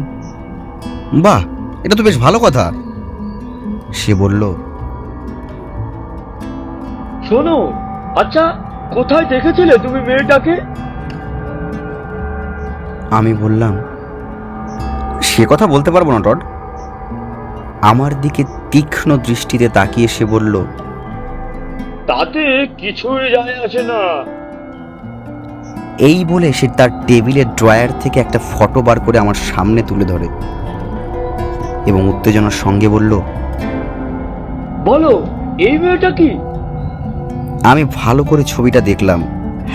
বাহ, এটা তো বেশ ভালো কথা। সে বলল, শোনো, আচ্ছা কোথায় দেখেছিলে তুমি মেয়েটাকে? আমি বললাম, সে কথা বলতে পারবো না টড। আমার দিকে তীক্ষ্ণ দৃষ্টিতে তাকিয়ে সে বলল, তাতে কিছুই যায় আসে না। এই বলে সে তার টেবিলের ড্রয়ার থেকে একটা ফটো বার করে আমার সামনে তুলে ধরে এবং উত্তেজনার সঙ্গে বলল, বলো, এই মেয়েটা কি? আমি ভালো করে ছবিটা দেখলাম।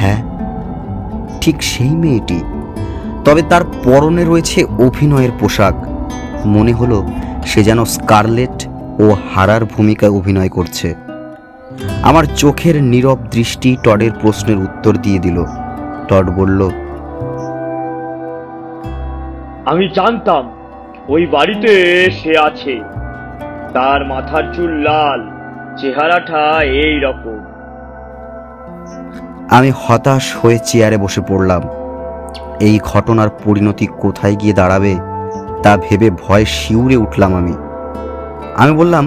হ্যাঁ, ঠিক সেই মেয়েটি, তবে তার পরনে রয়েছে অভিনয়ের পোশাক। মনে হলো সে যেন স্কারলেট ও হারার ভূমিকায় অভিনয় করছে। আমার চোখের নীরব দৃষ্টি টডের প্রশ্নের উত্তর দিয়ে দিল। টড বলল, আমি জানতাম ওই বাড়িতে সে আছে। তার মাথার চুল লাল, চেহারাটা এই রকম। আমি হতাশ হয়ে চেয়ারে বসে পড়লাম। এই ঘটনার পরিণতি কোথায় গিয়ে দাঁড়াবে তা ভেবে ভয়ে শিউরে উঠলাম আমি বললাম,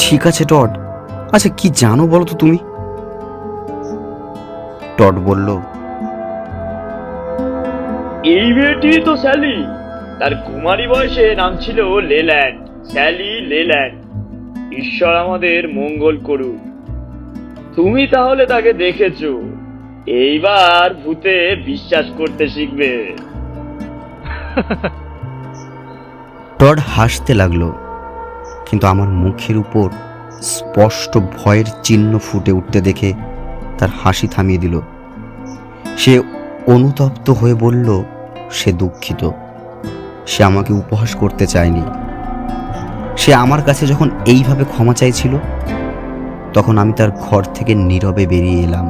ঠিক আছে টড, আচ্ছা কি জানো বলো তো তুমি? টড বলল, এই মেয়েটি তো স্যালি। তার কুমারী বয়সে নাম ছিল লেল্যান্ড, স্যালি লেল্যান্ড। ঈশ্বর আমাদের মঙ্গল করুক। তুমি তাহলে তাকে দেখেছো, এইবার ভূতে বিশ্বাস করতে শিখবে। টড হাসতে লাগলো, কিন্তু আমার মুখের উপর স্পষ্ট ভয়ের চিহ্ন ফুটে উঠতে দেখে তার হাসি থামিয়ে দিল। সে অনুতপ্ত হয়ে বলল সে দুঃখিত, সে আমাকে উপহাস করতে চায়নি। সে আমার কাছে যখন এইভাবে ক্ষমা চাইছিল, তখন আমি তার ঘর থেকে নীরবে বেরিয়ে এলাম।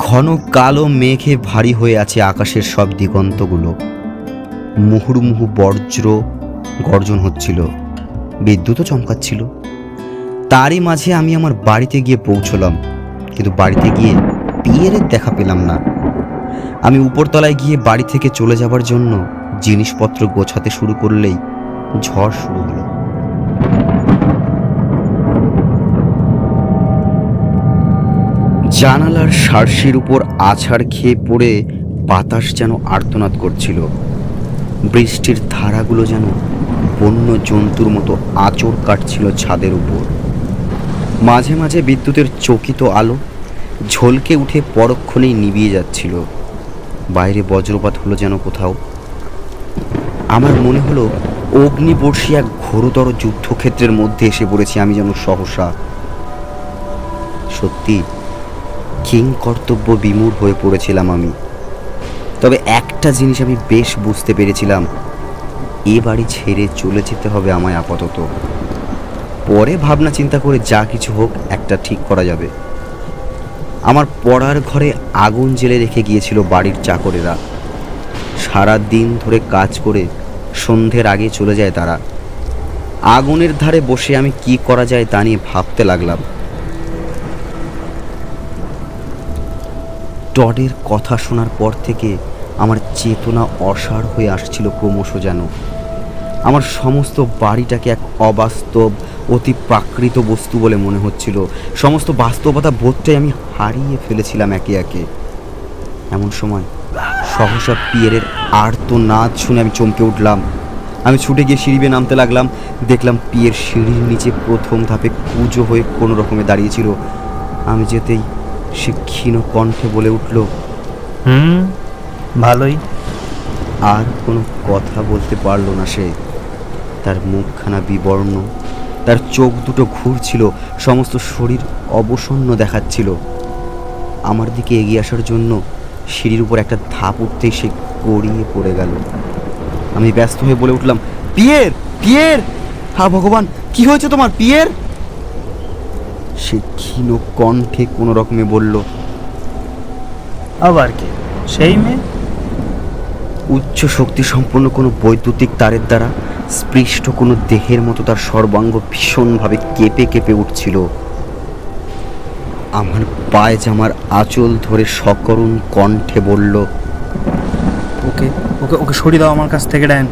ঘন কালো মেঘে ভারী হয়ে আছে আকাশের সব দিগন্তগুলো। মুহুর্মুহু বজ্র গর্জন হচ্ছিল, বিদ্যুৎও চমকাচ্ছিল। তারই মাঝে আমি আমার বাড়িতে গিয়ে পৌঁছলাম, কিন্তু বাড়িতে গিয়ে পিয়েরের দেখা পেলাম না। আমি উপরতলায় গিয়ে বাড়ি থেকে চলে যাবার জন্য জিনিসপত্র গোছাতে শুরু করলেই ঝড় শুরু হলো। জানালার সার্সির উপর আছাড় খেয়ে পড়ে বাতাস যেন আর্তনাদ করছিল। বৃষ্টির ধারাগুলো যেন বন্য জন্তুর মতো আঁচড় কাটছিল ছাদের উপর। মাঝে মাঝে বিদ্যুতের চকিত আলো ঝলকে উঠে পরক্ষণেই নিভিয়ে যাচ্ছিল। বাইরে বজ্রপাত হলো যেন কোথাও। আমার মনে হলো অগ্নিবর্ষী এক ঘোরতর যুদ্ধক্ষেত্রের মধ্যে এসে পড়েছি আমি যেন সহসা। সত্যি কিং কর্তব্য বিমূঢ় হয়ে পড়েছিলাম আমি। তবে একটা জিনিস আমি বেশ বুঝতে পেরেছিলাম, এ বাড়ি ছেড়ে চলে যেতে হবে আমায় আপাতত। পরে ভাবনা চিন্তা করে যা কিছু হোক একটা ঠিক করা যাবে। আমার পড়ার ঘরে আগুন জ্বেলে রেখে গিয়েছিল বাড়ির চাকরেরা। সারা দিন ধরে কাজ করে সন্ধ্যের আগে চলে যায় তারা। আগুনের ধারে বসে আমি কি করা যায় তা নিয়ে ভাবতে লাগলাম। টডের কথা শোনার পর থেকে আমার চেতনা অসাড় হয়ে আসছিল ক্রমশ যেন। আমার সমস্ত বাড়িটাকে এক অবাস্তব অতি প্রাকৃত বস্তু বলে মনে হচ্ছিল। সমস্ত বাস্তবতা বোধটাই আমি হারিয়ে ফেলেছিলাম একে একে। এমন সময় সহসা পিয়েরের আর্তনাদ শুনে আমি চমকে উঠলাম। আমি ছুটে গিয়ে সিঁড়ি বেয়ে নামতে লাগলাম। দেখলাম পিয়ের সিঁড়ির নিচে প্রথম ধাপে কুঁজো হয়ে কোনো রকমে দাঁড়িয়েছিল। আমি যেতেই সে ক্ষীণ কণ্ঠে বলে উঠল, ভালোই। আর কোনো কথা বলতে পারল না সে। তার মুখখানা বিবর্ণ, তার চোখ দুটো ঘুরছিল, সমস্ত শরীর অবসন্ন দেখাচ্ছিল। আমার দিকে এগিয়ে আসার জন্য সিঁড়ির উপর একটা ধাপ উঠতেই সে গড়িয়ে পড়ে গেল। আমি ব্যস্ত হয়ে বলে উঠলাম, পিয়ের, পিয়ের, হা ভগবান, কি হয়েছে তোমার পিয়ের? সে ক্ষীণ কণ্ঠে কোনো রকমে বলল, আবার কি সেই মেয়ে? উচ্চ শক্তি সম্পন্ন কোনো বৈদ্যুতিক তারের দ্বারা স্পৃষ্ট কোনো দেহের মতো তার সর্বাঙ্গ ভীষণভাবে কেঁপে কেঁপে উঠছিল। আমার পায়জামার আঁচল ধরে সকরুণ কণ্ঠে বলল, ওকে ওকে ওকে সরিয়ে দাও আমার কাছ থেকে, ড্যান।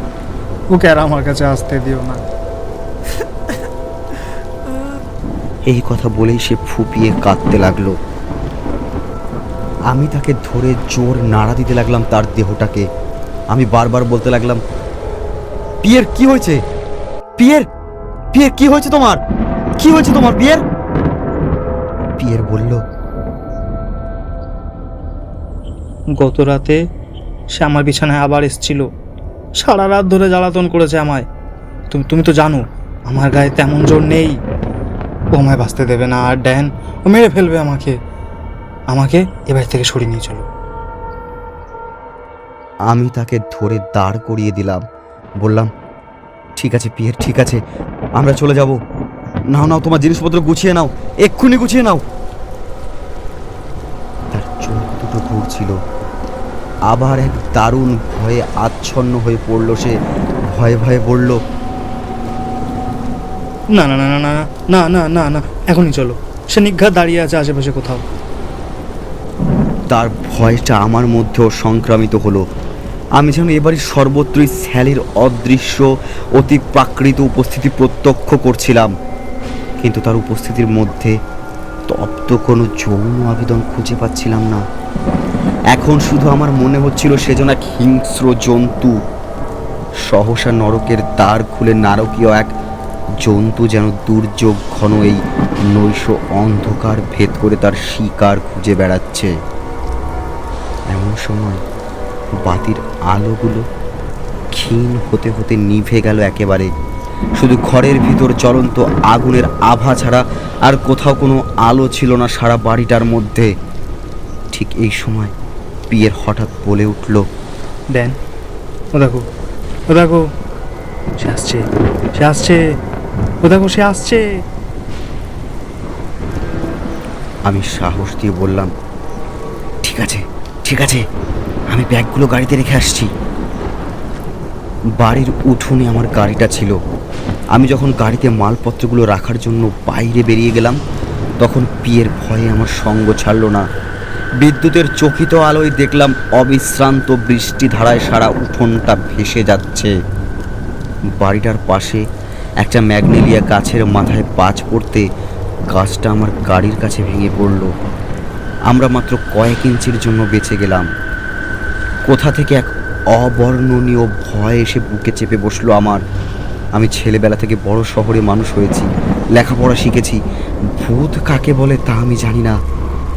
ওকে আর আমার কাছে আসতে দিও না। এই কথা বলেই সে ফুপিয়ে কাঁদতে লাগলো। আমি তাকে ধরে জোর নাড়া দিতে লাগলাম তার দেহটাকে। আমি বারবার বলতে লাগলাম, পিয়ের কি হয়েছে? পিয়ের, পিয়ের কি হয়েছে তোমার? কি হয়েছে তোমার পিয়ের? পিয়ের বলল, গত রাতে সে আমার বিছানায় আবার এসেছিল, সারা রাত ধরে জ্বালাতন করেছে আমায়। তুমি তো জানো আমার গায়ে তেমন জোর নেই। ও আমায় বাঁচতে দেবে না, আর ড্যান ও মেরে ফেলবে আমাকে। আমাকে এবার থেকে সরিয়ে নিয়ে চলো। আমি তাকে ধরে দাঁড় করিয়ে দিলাম। বললাম, ঠিক আছে পিয়ের, ঠিক আছে, আমরা চলে যাব। নাও নাও, তোমার জিনিসপত্র গুছিয়ে নাও, এক্ষুনি গুছিয়ে নাও। তার চোখ দুটো ঘুরছিল। আবার এক দারুণ ভয়ে আচ্ছন্ন হয়ে পড়ল সে। ভয়ে ভয়ে বলল, না না না না না না না না না, এখনই চলো। সে নিঘাত দাঁড়িয়ে আছে আশেপাশে কোথাও। তার ভয়টা আমার মধ্যেও সংক্রামিত হলো। আমি যেন এবারই সর্বত্রই স্যালির অদৃশ্য অতি প্রাকৃত উপস্থিতি প্রত্যক্ষ করছিলাম, কিন্তু তার উপস্থিতির মধ্যে তপ্ত কোনো যৌন আবেদন খুঁজে পাচ্ছিলাম না। এখন শুধু আমার মনে হচ্ছিল সে যেন এক হিংস্র জন্তু। সহসা নরকের দ্বার খুলে নারকীয় এক জন্তু যেন দুর্যোগ ঘন এই নৈশ অন্ধকার ভেদ করে তার শিকার খুঁজে বেড়াচ্ছে। এমন সময় বাতির আলোগুলো ক্ষীণ হতে হতে নিভে গেল একেবারে। শুধু ঘরের ভিতর জ্বলন্ত আগুনের আভা ছাড়া আর কোথাও কোনো আলো ছিল না সারা বাড়িটার মধ্যে। ঠিক এই সময় পিয়ের হঠাৎ বলে উঠল, ড্যান, ও দেখো, ও দেখো, সে আসছে, সে আসছে, ও দেখো সে আসছে। আমি সাহস দিয়ে বললাম, ঠিক আছে ঠিক আছে, আমি ব্যাগগুলো গাড়িতে রেখে আসছি। বাড়ির উঠোনে আমার গাড়িটা ছিল। আমি যখন গাড়িতে মালপত্রগুলো রাখার জন্য বাইরে বেরিয়ে গেলাম, তখন পিয়ের ভয়ে আমার সঙ্গ ছাড়ল না। বিদ্যুতের চকিত আলোয় দেখলাম অবিশ্রান্ত বৃষ্টি ধারায় সারা উঠোনটা ভেসে যাচ্ছে। বাড়িটার পাশে একটা ম্যাগনেলিয়া গাছের মাথায় বাজ পড়তে গাছটা আমার গাড়ির কাছে ভেঙে পড়ল। আমরা মাত্র কয়েক ইঞ্চির জন্য বেঁচে গেলাম। কোথা থেকে এক অবর্ণনীয় ভয় এসে বুকে চেপে বসলো আমার। আমি ছেলেবেলা থেকে বড় শহরে মানুষ হয়েছি, লেখাপড়া শিখেছি। ভূত কাকে বলে তা আমি জানি না,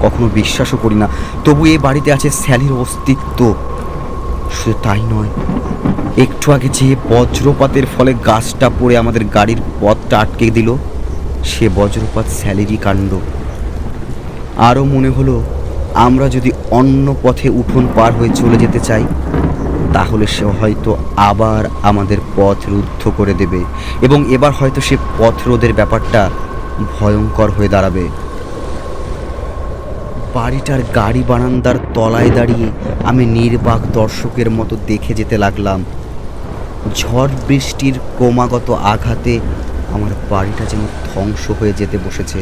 কখনো বিশ্বাসও করি না। তবু এই বাড়িতে আছে স্যালির অস্তিত্ব। শুধু তাই নয়, একটু আগে যে বজ্রপাতের ফলে গাছটা পড়ে আমাদের গাড়ির পথটা আটকে দিল, সে বজ্রপাত স্যালিরই কাণ্ড। আরও মনে হলো, আমরা যদি অন্য পথে উঠোন পার হয়ে চলে যেতে চাই, তাহলে সে হয়তো আবার আমাদের পথ রুদ্ধ করে দেবে, এবং এবার হয়তো সে পথ রোধের ব্যাপারটা ভয়ঙ্কর হয়ে দাঁড়াবে। বাড়িটার গাড়ি বারান্দার তলায় দাঁড়িয়ে আমি নির্বাক দর্শকের মতো দেখে যেতে লাগলাম। ঝড় বৃষ্টির ক্রমাগত আঘাতে আমার বাড়িটা যেন ধ্বংস হয়ে যেতে বসেছে।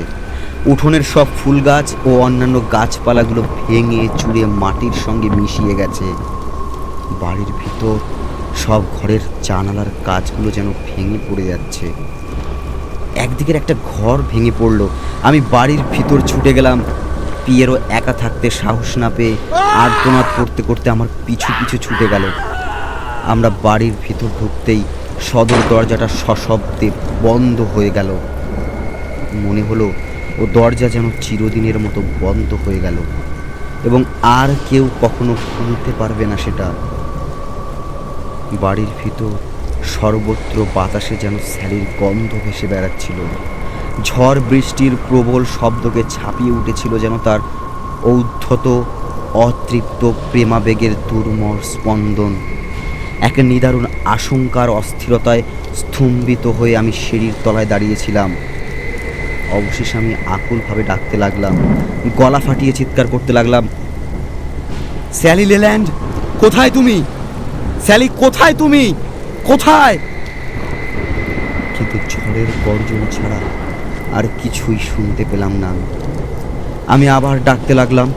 উঠোনের সব ফুল গাছ ও অন্যান্য গাছপালাগুলো ভেঙে চুরে মাটির সঙ্গে মিশিয়ে গেছে। বাড়ির ভিতর সব ঘরের জানালার কাজগুলো যেন ভেঙে পড়ে যাচ্ছে। একদিকের একটা ঘর ভেঙে পড়ল। আমি বাড়ির ভিতর ছুটে গেলাম। পিয়েরও একা থাকতে সাহস না পেয়ে আর্তনাদ করতে করতে আমার পিছু পিছু ছুটে গেল। আমরা বাড়ির ভিতর ঢুকতেই সদর দরজাটা সশব্দে বন্ধ হয়ে গেল। মনে হলো ও দরজা যেন চিরদিনের মতো বন্ধ হয়ে গেল, এবং আর কেউ কখনো খুলতে পারবে না সেটা। বাড়ির ভিতর সর্বত্র বাতাসে যেন স্যালির গন্ধ ভেসে বেড়াচ্ছিল। ঝড় বৃষ্টির প্রবল শব্দকে ছাপিয়ে উঠেছিল যেন তার ঔদ্ধত অতৃপ্ত প্রেমাবেগের দুর্মর স্পন্দন। এক নিদারুণ আশঙ্কার অস্থিরতায় স্তম্ভিত হয়ে আমি সিঁড়ির তলায় দাঁড়িয়েছিলাম। অবশেষে আমি আকুলভাবে ডাকতে লাগলাম, গলা ফাটিয়ে চিৎকার করতে লাগলাম, স্যালি লেল্যান্ড, কোথায় তুমি? স্যালি, কোথায় তুমি? কোথায়? কিন্তু ঝড়ের গর্জন ছাড়া আর কিছুই শুনতে পেলাম না। আমি আবার ডাকতে লাগলাম।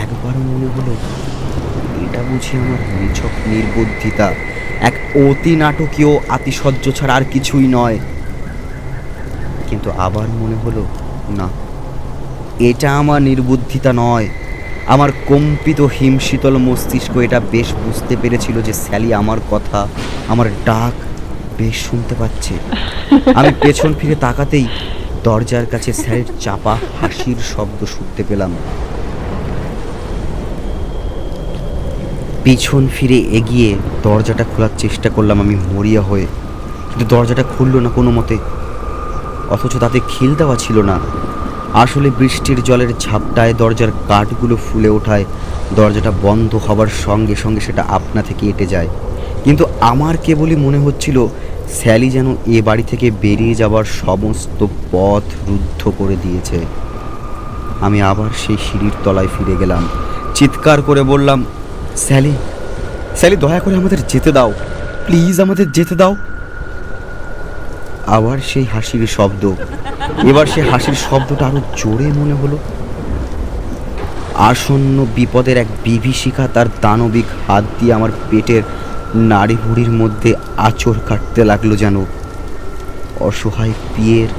একবার মনে হলো এটা বুঝি আমার নিছক নির্বুদ্ধিতা, এক অতি নাটকীয় আতিশয্য ছাড়া আর কিছুই নয়। কিন্তু আবার মনে হলো না, এটা আমার নির্বুদ্ধিতা নয়, আমার কম্পিত হিমশীতল মস্তিষ্ক এটা বেশ বুঝতে পেরেছিল যে স্যালি আমার কথা, আমার ডাক বেশ শুনতে পাচ্ছে। আমি পেছন ফিরে তাকাতেই দরজার কাছে স্যারের চাপা হাসির শব্দ শুনতে পেলাম। পিছন ফিরে এগিয়ে দরজাটা খোলার চেষ্টা করলাম আমি মরিয়া হয়ে, কিন্তু দরজাটা খুললো না কোনো মতে, অথচ তাতে খিল দেওয়া ছিল না। আসলে বৃষ্টির জলের ঝাপটায় দরজার কাঠগুলো ফুলে ওঠায় দরজাটা বন্ধ হবার সঙ্গে সঙ্গে সেটা আপনা থেকে এঁটে যায়। কিন্তু আমার কেবলই মনে হচ্ছিল স্যালি যেন এ বাড়ি থেকে বেরিয়ে যাবার সমস্ত পথ রুদ্ধ করে দিয়েছে। আমি আবার সেই সিঁড়ির তলায় ফিরে গেলাম, চিৎকার করে বললাম, স্যালি, স্যালি, দয়া করে আমাদের যেতে দাও, প্লিজ আমাদের যেতে দাও। আবার সেই হাসির শব্দ। এবার সেই হাসির শব্দটা আরো জোরে মনে হলো। আসন্ন বিপদের এক বিভীষিকা তার দানবিক হাত দিয়ে আমার পেটের নাড়ি ভুড়ির মধ্যে আঁচড় কাটতে লাগলো যেন। অসহায় পিয়ের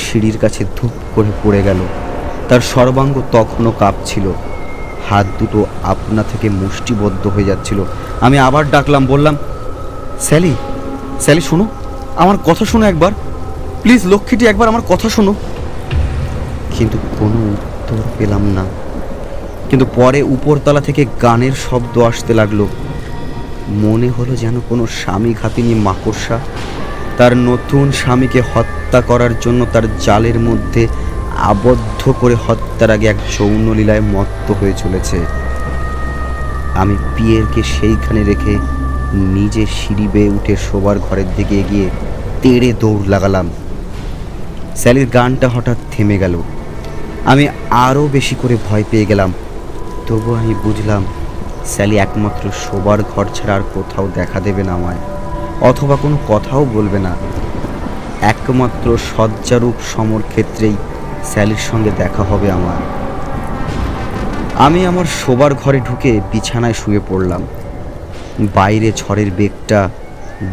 সিঁড়ির কাছে ধূপ করে পড়ে গেল। তার সর্বাঙ্গ তখনও কাঁপছিল, হাত দুটো আপনা থেকে মুষ্টিবদ্ধ হয়ে যাচ্ছিল। আমি আবার ডাকলাম, বললাম, স্যালি, স্যালি, শোনো, আমার কথা শোনো একবার, প্লিজ লক্ষ্মীটি, একবার আমার কথা শোনো। কিন্তু কোনো উত্তর পেলাম না। কিন্তু পরে উপরতলা থেকে গানের শব্দ আসতে লাগলো। মনে হলো যেন কোনো স্বামী ঘাতিনী মাকড়সা তার নতুন স্বামীকে হত্যা করার জন্য তার জালের মধ্যে আবদ্ধ করে হত্যার আগে এক যৌন লীলায় মত্ত হয়ে চলেছে। আমি পিয়েরকে সেইখানে রেখে নিজে সিঁড়ি বেয়ে উঠে শোবার ঘরের দিকে এগিয়ে তেড়ে দৌড় লাগালাম। স্যালির গানটা হঠাৎ থেমে গেল। আমি আরও বেশি করে ভয় পেয়ে গেলাম। তবু আমি বুঝলাম স্যালি একমাত্র শোবার ঘর ছাড়া আর কোথাও দেখা দেবে না আমায়, অথবা কোনো কথাও বলবে না। একমাত্র শয্যারূপ সমর ক্ষেত্রেই স্যালির সঙ্গে দেখা হবে আমার। আমি আমার শোবার ঘরে ঢুকে বিছানায় শুয়ে পড়লাম। বাইরে ঝড়ের বেগটা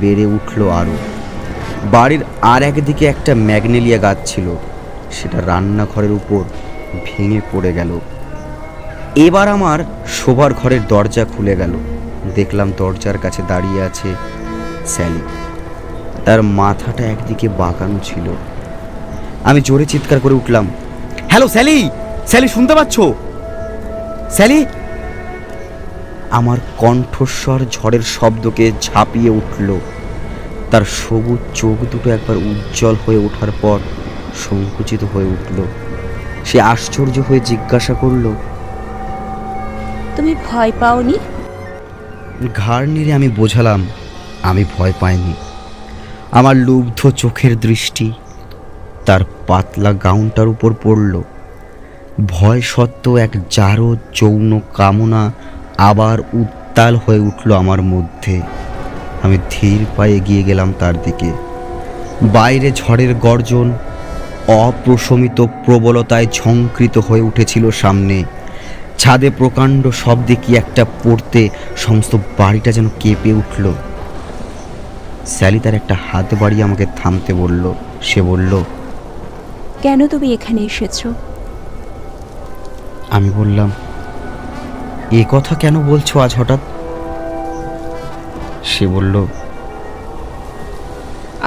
বেড়ে উঠল আরও। বাড়ির আর একদিকে একটা ম্যাগনেলিয়া গাছ ছিল, সেটা রান্নাঘরের উপর ভেঙে পড়ে গেল। এবার আমার শোবার ঘরের দরজা খুলে গেল। দেখলাম দরজার কাছে দাঁড়িয়ে আছে স্যালি, তার মাথাটা একদিকে বাঁকানো ছিল। আমি জোরে চিৎকার করে উঠলাম, হ্যালো স্যালি, স্যালি, শুনতে পাচ্ছ স্যালি? আমার কণ্ঠস্বর ঝড়ের শব্দকে ঝাঁপিয়ে উঠল। তার সবুজ চোখ দুটো একবার উজ্জ্বল হয়ে ওঠার পর সংকুচিত হয়ে উঠল। সে আশ্চর্য হয়ে জিজ্ঞাসা করল, তুমি ভয় পাওনি? ঘাড় নেড়ে আমি বোঝালাম, আমি ভয় পাইনি। আমার লুব্ধ চোখের দৃষ্টি তার পাতলা গাউনটার উপর পড়ল। ভয় সত্ত্বেও এক জারো যৌন কামনা আবার উত্তাল হয়ে উঠল আমার মধ্যে। আমি ধীর পায়ে এগিয়ে গেলাম তার দিকে। বাইরে ঝড়ের গর্জন অপ্রশমিত প্রবলতায় ঝংকৃত হয়ে উঠেছিল সামনে। ছাদে প্রকাণ্ড শব্দে কি একটা পড়তে সমস্ত বাড়িটা যেন কেঁপে উঠল। স্যালি তার একটা হাত বাড়িয়ে আমাকে থামতে বলল। সে বলল, কেন তুমি এখানে এসেছো? আমি বললাম, এ কথা কেন বলছো আজ হঠাৎ? সে বলল,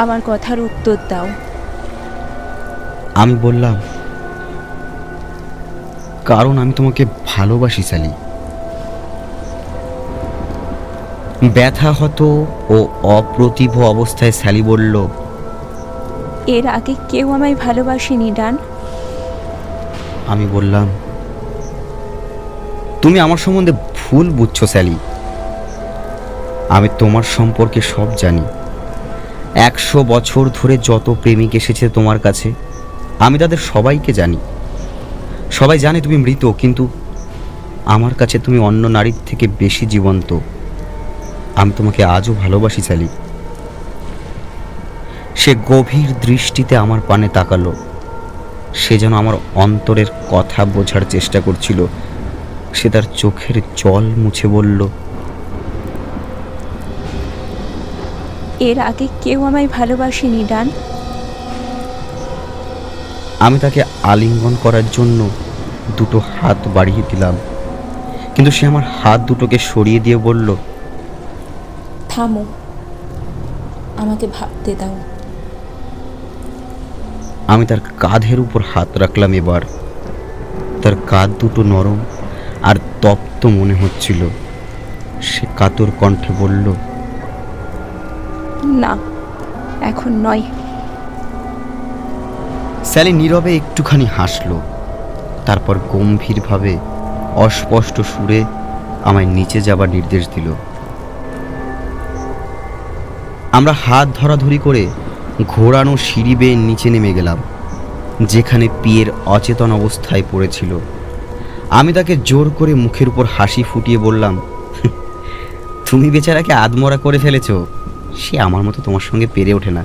আমার কথার উত্তর দাও। আমি বললাম, কারণ আমি তোমাকে ভালোবাসি স্যালি। ব্যথাহত ও অপ্রতিভ অবস্থায় স্যালি বলল, এর আগে কেউ আমায় ভালোবাসেনি ডান। আমি বললাম, তুমি আমার সম্বন্ধে ভুল বুঝছো স্যালি। আমি তোমার সম্পর্কে সব জানি। 100 বছর ধরে যত প্রেমিক এসেছে তোমার কাছে, আমি তাদের সবাইকে জানি। সবাই জানে তুমি মৃত, কিন্তু আমার কাছে তুমি অন্য নারীর থেকে বেশি জীবন্ত। আমি তোমাকে আজও ভালোবাসি স্যালি। সে গভীর দৃষ্টিতে আমার পানে তাকালো। সে যেন আমার অন্তরের কথা বোঝার চেষ্টা করছিল। সে তার চোখের জল মুছে বলল, এর আগে কেউ আমায় ভালোবাসেনি ডান। আমি তাকে আলিঙ্গন করার জন্য দুটো হাত বাড়িয়ে দিলাম। কিন্তু সে আমার হাত দুটোকে সরিয়ে দিয়ে বলল, থামো, আমাকে ভাবতে দাও। আমি তার কাঁধের উপর হাত রাখলাম। এবার তার কাঁধ দুটো নরম আর তপ্ত মনে হচ্ছিল। সে কাতর কণ্ঠে বলল, না, এখন নয়। স্যালি নীরবে একটুখানি হাসল, তারপর গম্ভীরভাবে অস্পষ্ট সুরে আমায় নিচে যাবার নির্দেশ দিল। আমরা হাত ধরাধরি করে ঘোরানো সিঁড়ি বেয়ে নিচে নেমে গেলাম, যেখানে পিয়ের অচেতন অবস্থায় পড়েছিল। আমি তাকে জোর করে মুখের উপর হাসি ফুটিয়ে বললাম, তুমি বেচারাকে আধমরা করে ফেলেছ, সে আমার মতো তোমার সঙ্গে পেরে ওঠে না।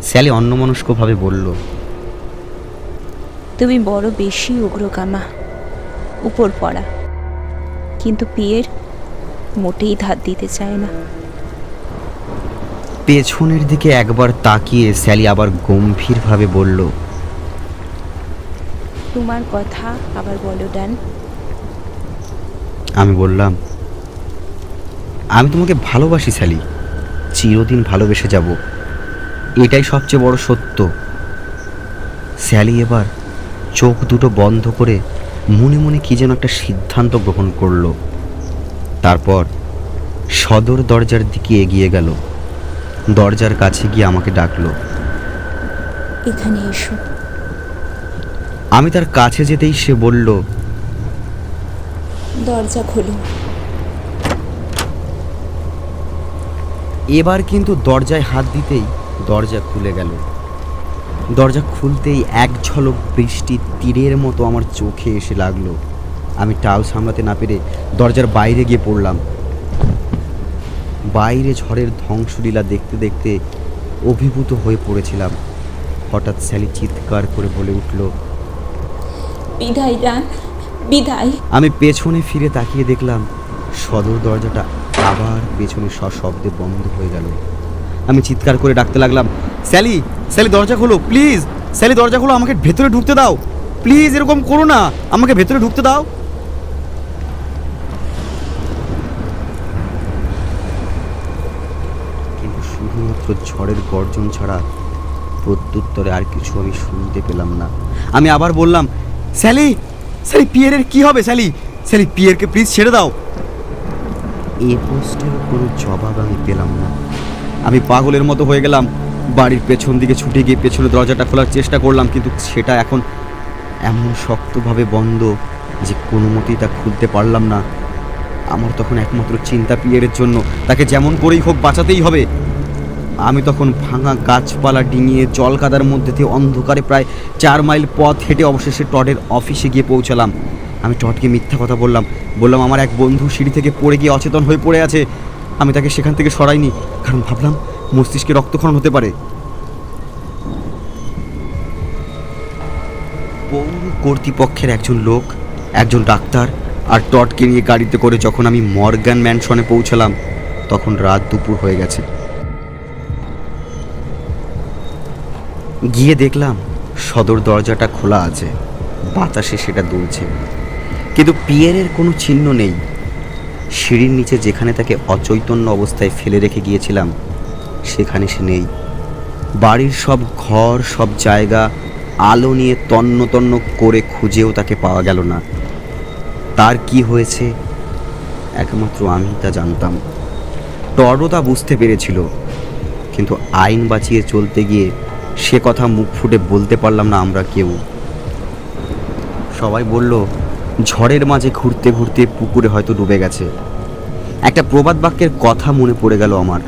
স্যালি অন্যমনস্কভাবে বলল, তুমি বড় বেশি উগ্রকামা, উপর পড়া, কিন্তু পিয়ের মোটেই ধার দিতে চায় না। পেছনের দিকে একবার তাকিয়ে স্যালি আবার গম্ভীরভাবে বলল, তোমার কথা আবার বলো ড্যান। আমি বললাম, আমি তোমাকে ভালোবাসি স্যালি, চিরদিন ভালোবেসে যাব, এটাই সবচেয়ে বড় সত্য। স্যালি এবার চোখ দুটো বন্ধ করে মনে মনে কি যেন একটা সিদ্ধান্ত গ্রহণ করলো। তারপর সদর দরজার দিকে এগিয়ে গেল। দরজার কাছে গিয়ে আমাকে ডাকলো। এখানে এসো। আমি তার কাছে যেতেই সে বলল, দরজা খোলো। এবার কিন্তু দরজায় হাত দিতেই দরজা খুলে গেল। দরজা খুলতেই এক ঝলক বৃষ্টি তীরের মতো আমার চোখে এসে লাগলো। আমি টাল সামলাতে না পেরে দরজার বাইরে গিয়ে পড়লাম। বাইরে ঝড়ের ধ্বংসলীলা দেখতে দেখতে অভিভূত হয়ে পড়েছিলাম। হঠাৎ স্যালি চিৎকার করে বলে উঠল, বিদায় ডান, বিদায়। আমি পেছনে ফিরে তাকিয়ে দেখলাম সদর দরজাটা আবার পেছনে সশব্দে বন্ধ হয়ে গেল। আমি চিৎকার করে ডাকতে লাগলাম, স্যালি, স্যালি দরজা খোলো প্লিজ, স্যালি দরজা খোলো, আমাকে ভেতরে ঢুকতে দাও প্লিজ, এরকম করো না, আমাকে ভেতরে ঢুকতে দাও। কিন্তু শুধুমাত্র ঝড়ের গর্জন ছাড়া প্রত্যুত্তরে আর কিছু আমি শুনতে পেলাম না। আমি আবার বললাম, স্যালি, স্যালি পিয়েরের কি হবে, স্যালি, স্যালি পিয়েরকে প্লিজ ছেড়ে দাও। এ প্রশ্নের কোনো জবাব আমি পেলাম না। আমি পাগলের মতো হয়ে গেলাম। বাড়ির পেছন দিকে ছুটে গিয়ে পেছনে দরজাটা খোলার চেষ্টা করলাম, কিন্তু সেটা এখন এমন শক্তভাবে বন্ধ যে কোনো মতেই তা খুলতে পারলাম না। আমার তখন একমাত্র চিন্তা পিয়েরের জন্য, তাকে যেমন করেই হোক বাঁচাতেই হবে। আমি তখন ভাঙা গাছপালা ডিঙিয়ে জল কাদার মধ্যে দিয়ে অন্ধকারে প্রায় 4 মাইল পথ হেঁটে অবশেষে টডের অফিসে গিয়ে পৌঁছালাম। আমি টডকে মিথ্যা কথা বললাম আমার এক বন্ধু সিঁড়ি থেকে পড়ে গিয়ে অচেতন হয়ে পড়ে আছে। আমি তাকে সেখান থেকে সরাইনি, কারণ ভাবলাম মস্তিষ্কে রক্তক্ষরণ হতে পারে। পৌর কর্তৃপক্ষের একজন লোক, একজন ডাক্তার আর টডকে নিয়ে গাড়িতে করে যখন আমি মর্গান ম্যানশনে পৌঁছালাম, তখন রাত দুপুর হয়ে গেছে। গিয়ে দেখলাম সদর দরজাটা খোলা আছে, বাতাসে সেটা দুলছে, কিন্তু পিয়েরের কোনো চিহ্ন নেই। সিঁড়ির নিচে যেখানে তাকে অচৈতন্য অবস্থায় ফেলে রেখে গিয়েছিলাম সেখানে সে নেই। বাড়ির সব ঘর, সব জায়গা আলো নিয়ে তন্ন তন্ন করে খুঁজেও তাকে পাওয়া গেল না। তার কি হয়েছে একমাত্র আমি তা জানতাম। টডও তা বুঝতে পেরেছিল, কিন্তু আইন বাঁচিয়ে চলতে গিয়ে সে কথা মুখ ফুটে বলতে পারলাম না আমরা কেউ। সবাই বলল ঝড়ের মাঝে ঘুরতে ঘুরতে পুকুরে হয়তো ডুবে গেছে। একটা প্রবাদ বাক্যের কথা মনে পড়ে গেল আমার,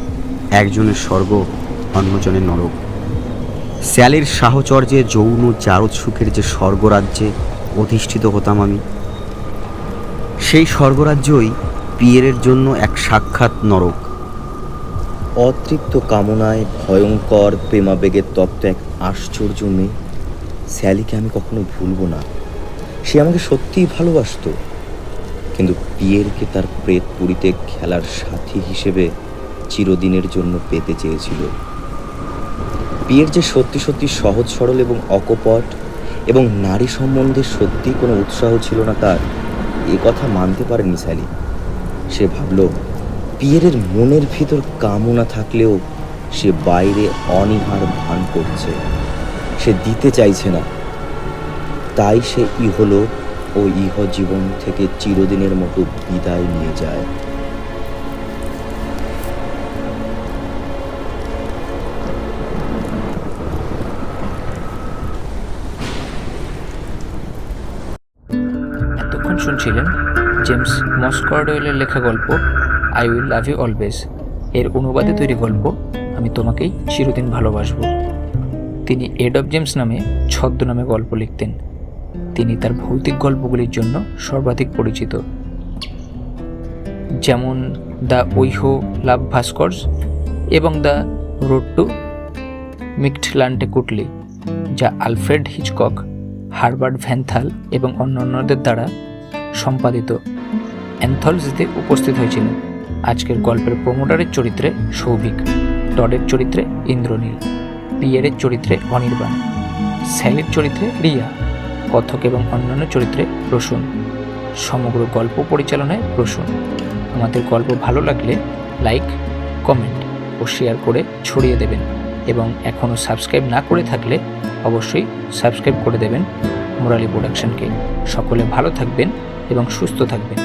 একজনের স্বর্গ অন্যজনের নরক। স্যালির সাহচর্যে যৌন জারদ সুখের যে স্বর্গরাজ্যে অধিষ্ঠিত হতাম আমি, সেই স্বর্গরাজ্যই পিয়েরের জন্য এক সাক্ষাৎ নরক। অতৃপ্ত কামনায় ভয়ঙ্কর প্রেমাবেগের তত্ত্ব এক আশ্চর্য মেয়ে। স্যালিকে আমি কখনো ভুলব না। সে আমাকে সত্যিই ভালোবাসতো, কিন্তু পিয়েরকে তার প্রেত পুরীতে খেলার সাথী হিসেবে চিরদিনের জন্য পেতে চেয়েছিল। পিয়ের যে সত্যি সত্যি সহজ সরল এবং অকপট, এবং নারী সম্বন্ধে সত্যি কোনো উৎসাহ ছিল না তার, এ কথা মানতে পারেনি স্যালি। সে ভাবল পিয়েরের মনের ভিতর কামনা থাকলেও সে বাইরে অনীহার ভান করছে, সে দিতে চাইছে না। তাই সে ইহলোক ও ইহ জীবন থেকে চিরদিনের মতো বিদায় নিয়ে যায়। এতক্ষণ শুনছিলেন জেমস মসকর্ডওয়েলের লেখা গল্প I will love you always এর অনুবাদে তৈরি গল্প আমি তোমাকেই চিরদিন ভালোবাসবো। তিনি এড অফ জেমস নামে ছদ্মনামে গল্প লিখতেন। তিনি তার ভৌতিক গল্পগুলির জন্য সর্বাধিক পরিচিত, যেমন দ্য ওইহো লাভ ভাস্কর্স এবং দ্য রোড টু মিক্টল্যান্ডে কুটলি, যা আলফ্রেড হিচকক, হারবার্ট ভ্যানথাল এবং অন্যান্যদের দ্বারা সম্পাদিত অ্যান্থলজিতে উপস্থিত হয়েছিলেন। আজকের গল্পের প্রমোটারের চরিত্রে সৌভিক, টডের চরিত্রে ইন্দ্রনীল, পিয়েরের চরিত্রে অনির্বাণ, স্যালির চরিত্রে রিয়া, কথক এবং অন্যান্য চরিত্রে প্রসূন। সমগ্র গল্প পরিচালনায় প্রসূন। আমাদের গল্প ভালো লাগলে লাইক, কমেন্ট ও শেয়ার করে ছড়িয়ে দেবেন এবং এখনও সাবস্ক্রাইব না করে থাকলে অবশ্যই সাবস্ক্রাইব করে দেবেন মুরালি প্রোডাকশনকে। সকলে ভালো থাকবেন এবং সুস্থ থাকবেন।